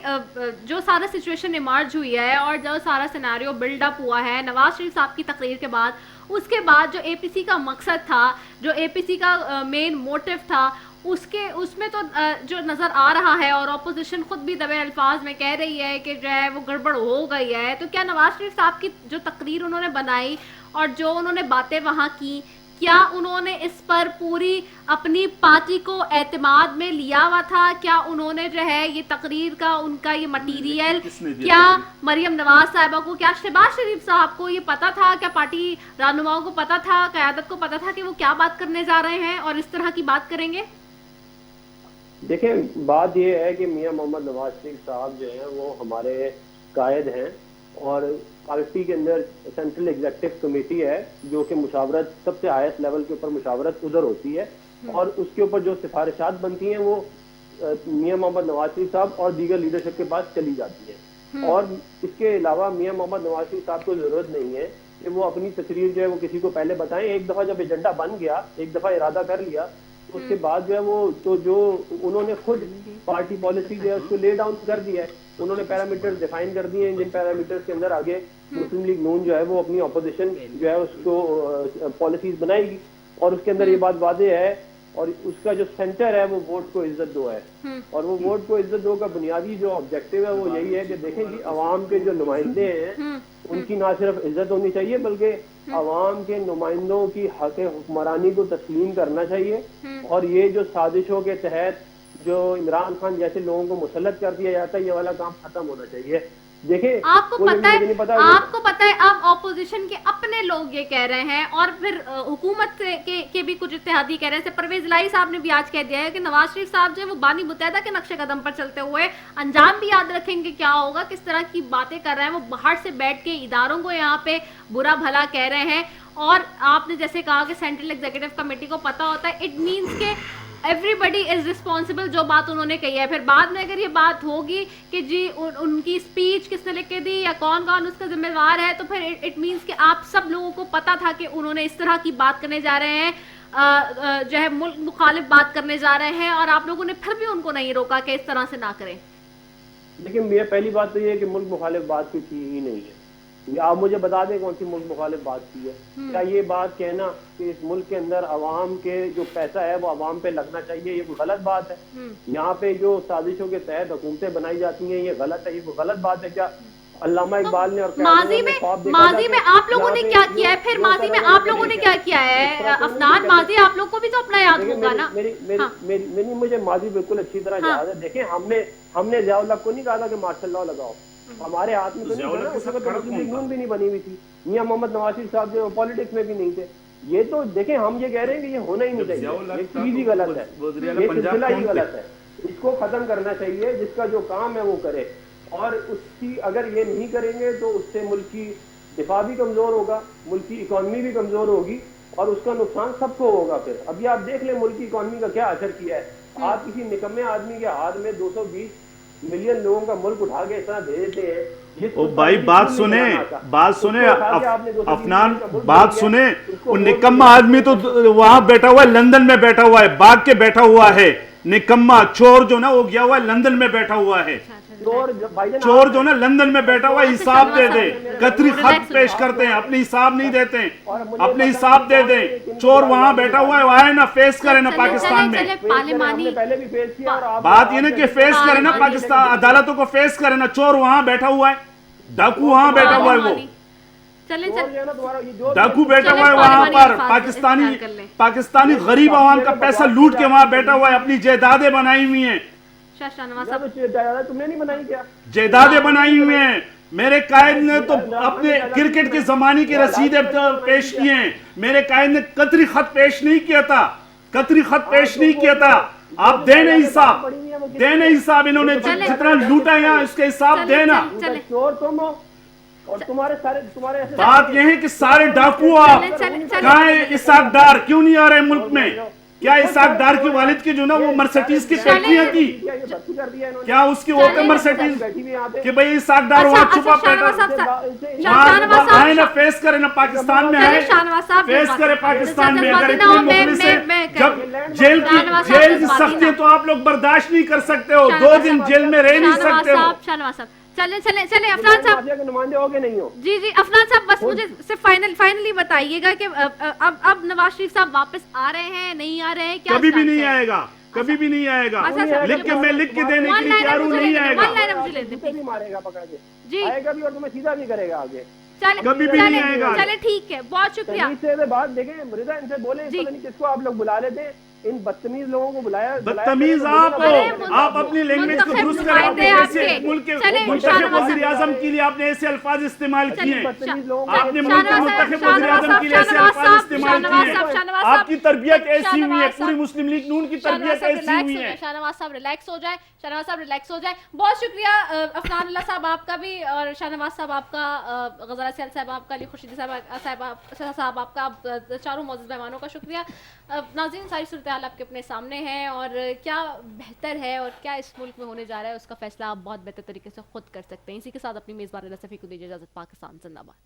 [SPEAKER 2] جو سارا سچویشن ایمرج ہوئی ہے اور جو سارا سیناریو بلڈ اپ ہوا ہے نواز شریف صاحب کی تقریر کے بعد، اس کے بعد جو اے پی سی کا مقصد تھا، جو اے پی سی کا مین موٹو تھا، اس میں تو جو نظر آ رہا ہے اور اپوزیشن خود بھی دبے الفاظ میں کہہ رہی ہے کہ جو ہے وہ گڑبڑ ہو گئی ہے. تو کیا نواز شریف صاحب کی جو تقریر انہوں نے بنائی اور جو انہوں نے باتیں وہاں کی، کیا انہوں نے اس پر پوری اپنی پارٹی کو اعتماد میں لیا ہوا تھا؟ کیا انہوں نے جو ہے یہ تقریر کا ان کا یہ مٹیریل کیا مریم نواز صاحبہ کو، کیا شہباز شریف صاحب کو یہ پتا تھا؟ کیا پارٹی رہنماؤں کو پتا تھا، قیادت کو پتا تھا کہ وہ کیا بات کرنے جا رہے ہیں اور اس طرح کی بات کریں گے؟
[SPEAKER 6] دیکھیں بات یہ ہے کہ میاں محمد نواز شریف صاحب جو ہیں وہ ہمارے قائد ہیں، اور پارٹی کے اندر سینٹرل ایگزیکٹو کمیٹی ہے جو کہ مشاورت سب سے ہائیسٹ لیول کے اوپر مشاورت ادھر ہوتی ہے، اور اس کے اوپر جو سفارشات بنتی ہیں وہ میاں محمد نواز شریف صاحب اور دیگر لیڈرشپ کے پاس چلی جاتی ہیں. اور اس کے علاوہ میاں محمد نواز شریف صاحب کو ضرورت نہیں ہے کہ وہ اپنی تقریر جو ہے وہ کسی کو پہلے بتائیں. ایک دفعہ جب ایجنڈا بن گیا، ایک دفعہ ارادہ کر لیا، اس کے بعد جو ہے وہ تو جو انہوں نے خود پارٹی پالیسی جو ہے اس کو لے ڈاؤن کر دیا ہے. انہوں نے پیرامیٹر ڈیفائن کر دیے ہیں جن پیرامیٹرز کے اندر آگے مسلم لیگ نون جو ہے وہ اپنی اپوزیشن جو ہے اس کو پالیسیز بنائے گی، اور اس کے اندر یہ بات واضح ہے. اور اس کا جو سینٹر ہے وہ ووٹ کو عزت دو ہے، اور وہ ووٹ کو عزت دو کا بنیادی جو آبجیکٹو ہے وہ یہی ہے کہ دیکھیں جی عوام کے جو نمائندے ہیں ان کی نہ صرف عزت ہونی چاہیے بلکہ عوام کے نمائندوں کی حق حکمرانی کو تسلیم کرنا چاہیے. اور یہ جو سازشوں کے تحت جو عمران خان جیسے لوگوں کو مسلط کر دیا جاتا ہے یہ والا کام ختم ہونا چاہیے. دیکھیں
[SPEAKER 2] آپ کو پتہ ہے اب اپوزیشن کے اپنے لوگ یہ کہہ رہے ہیں اور پھر حکومت کے بھی کچھ اتحادی کہہ رہے ہیں. پرویز الہی صاحب نے بھی آج کہہ دیا ہے کہ نواز شریف صاحب جو ہے وہ بانی متحدہ کے نقش قدم پر چلتے ہوئے انجام بھی یاد رکھیں گے کیا ہوگا، کس طرح کی باتیں کر رہے ہیں. وہ باہر سے بیٹھ کے اداروں کو یہاں پہ برا بھلا کہہ رہے ہیں. اور آپ نے جیسے کہا کہ سینٹرل ایگزیکٹو کمیٹی کو پتا ہوتا ہے، اٹ مینس کہ ایوری بڈی از رسپانسبل جو بات انہوں نے کہی ہے. پھر بعد میں اگر یہ بات ہوگی کہ جی ان کی اسپیچ کس نے لکھ کے دی یا کون کون اس کا ذمہ دار ہے، تو پھر اٹ مینس کہ آپ سب لوگوں کو پتا تھا کہ انہوں نے اس طرح کی بات کرنے جا رہے ہیں، جو ہے ملک مخالف بات کرنے جا رہے ہیں، اور آپ لوگوں نے پھر بھی ان کو نہیں روکا کہ اس طرح سے نہ کریں.
[SPEAKER 6] لیکن یہ پہلی بات تو یہ ہے کہ ملک مخالف بات کوئی کی ہی نہیں ہے. آپ مجھے بتا دیں کون سی ملک مخالف بات کی ہے. کیا یہ بات کہنا کہ اس ملک کے اندر عوام کے جو پیسہ ہے وہ عوام پہ لگنا چاہیے یہ کوئی غلط بات ہے؟ یہاں پہ جو سازشوں کے تحت حکومتیں بنائی جاتی ہیں یہ غلط ہے، یہ کوئی غلط بات ہے کیا؟ علامہ اقبال نے اور
[SPEAKER 2] ماضی میں آپ لوگوں نے کیا کیا ہے؟ پھر ماضی میں آپ لوگوں نے کیا کیا ہے افنان؟ ماضی آپ لوگ کو بھی تو اپنا یاد ہوگا نا.
[SPEAKER 6] مجھے ماضی بالکل اچھی طرح یاد ہے. دیکھیں ہم نے ضیاء اللہ کو نہیں کہا تھا کہ مارشل لاء لگاؤ، ہمارے ہاتھ میں تو نہیں تھا نا، اس وقت مسلم لیگ نون بھی نہیں بنی ہوئی تھی، میاں محمد نواز شریف صاحب جو پالیٹکس میں بھی نہیں تھے. یہ تو دیکھیں ہم یہ کہہ رہے ہیں کہ یہ ہونا ہی نہیں چاہیے، یہ چیز ہی غلط ہے، یہ سلسلہ ہی غلط ہے. اس کو ختم کرنا چاہیے، جس کا جو کام ہے وہ کرے. اور اس کی اگر یہ نہیں کریں گے تو اس سے ملک کی دفاع بھی کمزور ہوگا، ملک کی اکانومی بھی کمزور ہوگی، اور اس کا نقصان سب کو ہوگا. پھر ابھی آپ دیکھ لیں ملک کی اکانومی کا کیا اثر کیا ہے. آپ کسی نکمے آدمی کے ہاتھ میں 220 ملین لوگوں کا ملک اٹھا کے اس طرح دے دیتے ہیں.
[SPEAKER 3] او بھائی بات سنیں افنان، بات سنیں. وہ نکمہ آدمی تو وہاں بیٹھا ہوا ہے، لندن میں بیٹھا ہوا ہے، باغ کے بیٹھا ہوا ہے. نکمہ چور جو نا وہ گیا ہوا ہے لندن میں بیٹھا ہوا ہے. چور جو نا لندن میں بیٹھا ہوا ہے حساب دے دے. قطری خط پیش کرتے ہیں، اپنی حساب نہیں دیتے، اپنے حساب دے دیں. چور وہاں بیٹھا ہوا ہے، وہ آئے نا فیس کرے نا پاکستان میں. بات یہ نا کہ فیس کرے نا پاکستان عدالتوں کو، فیس کرے نا. چور وہاں بیٹھا ہوا ہے، ڈاکو وہاں بیٹھا ہوا ہے، وہ ڈاکو بیٹھا ہوا ہے وہاں پر. پاکستانی غریب عوام کا پیسہ لوٹ کے وہاں بیٹھا ہوا ہے، اپنی جائیدادیں بنائی ہوئی ہیں.
[SPEAKER 6] تم نے نہیں بنائی کیا؟
[SPEAKER 3] جائیدادیں بنائی ہوئی ہیں. میرے قائد نے تو اپنے کرکٹ کے زمانے کی رسیدیں پیش کی ہیں. میرے قائد نے قطری خط پیش نہیں کیا تھا، قطری خط پیش نہیں کیا تھا. آپ دینا حساب، دینا حساب. انہوں نے جتنا لوٹا یہاں اس کے حساب دینا. بات یہ ہے کہ سارے ڈاکو آپ کہاں ہیں؟ اسحاق ڈار کیوں نہیں آ رہے ملک میں؟ क्या इसाक डार के वालिद की जो ना वो मर्सिडीज की फैक्ट्रियां थी,
[SPEAKER 6] ये भर्ती कर दिया इन्होंने।
[SPEAKER 3] क्या उसकी ओके मर्सिडीज
[SPEAKER 6] बैठी हुई यहाँ पे।
[SPEAKER 3] कि भाई इसाक डार वहाँ छुपा बैठा आए ना, फेस करे ना, पाकिस्तान में आए, फेस करे पाकिस्तान में। अगर इतने मुखलिस है, जब जेल की सख्ती तो आप लोग बर्दाश्त नहीं कर सकते हो, 2 दिन जेल में रह नहीं सकते हो।
[SPEAKER 2] शाहनवाज साहब चले चले चले, अफनान साहब
[SPEAKER 6] माफिया के नुमाइंदे हो के नहीं हो।
[SPEAKER 2] जी जी अफनान साहब, बस मुझे सिर्फ फाइनली बताइएगा कि अब नवाज शरीफ साहब वापस आ रहे हैं, नहीं आ रहे हैं, क्या
[SPEAKER 3] कभी भी
[SPEAKER 2] stance
[SPEAKER 3] नहीं
[SPEAKER 2] है?
[SPEAKER 3] आएगा, कभी भी नहीं आएगा।
[SPEAKER 2] अच्छा,
[SPEAKER 3] लिख के मैं लिख के देने के लिए तैयार हूँ, नहीं आएगा।
[SPEAKER 2] वन लाइन मुझे लेने
[SPEAKER 6] तुझे भी मारेगा पकड़ के,
[SPEAKER 2] जी
[SPEAKER 6] आएगा भी और तुम्हें सीधा भी करेगा आगे।
[SPEAKER 2] चले
[SPEAKER 3] कभी भी नहीं आएगा।
[SPEAKER 2] चले ठीक है, बहुत शुक्रिया।
[SPEAKER 6] तमीज से बात देखें रिदा, इनसे बोले, पता नहीं किसको आप लोग बुला लेते, इन बदतमीज लोगों को बुलाया।
[SPEAKER 3] बदतमीज आप अपनी लैंग्वेज को दुरुस्त करें। आपने ऐसे मुल्क के मुंतखब वज़ीर आज़म के लिए आपने ऐसे अल्फाज इस्तेमाल किए, आपने मुल्क के मुंतखब वज़ीर आज़म के लिए ऐसे अल्फाज इस्तेमाल किए। आपकी तरबियत ऐसी हुई है, पूरी मुस्लिम लीग नून की तरबियत ऐसी हुई है।
[SPEAKER 2] शाहनवाज साहब रिलैक्स हो जाए, शाहनवाज साहब रिलैक्स हो जाए। बहुत शुक्रिया अफनानुल्लाह साहब आपका भी, और शाहनवाज साहब आपका, गज़ाला सैयद साहब आपका, अली खुर्शीदी साहब आपका, चारों मौजूद मेहमानों का शुक्रिया। नाज़रीन, सारी सूरत हाल आपके अपने सामने है, और क्या बेहतर है और क्या इस मुल्क में होने जा रहा है उसका फैसला आप बहुत बेहतर तरीके से खुद कर सकते हैं। इसी के साथ अपनी मेज़बान रज़ा सफ़ी को दीजिए इजाज़त। पाकिस्तान जिंदाबाद।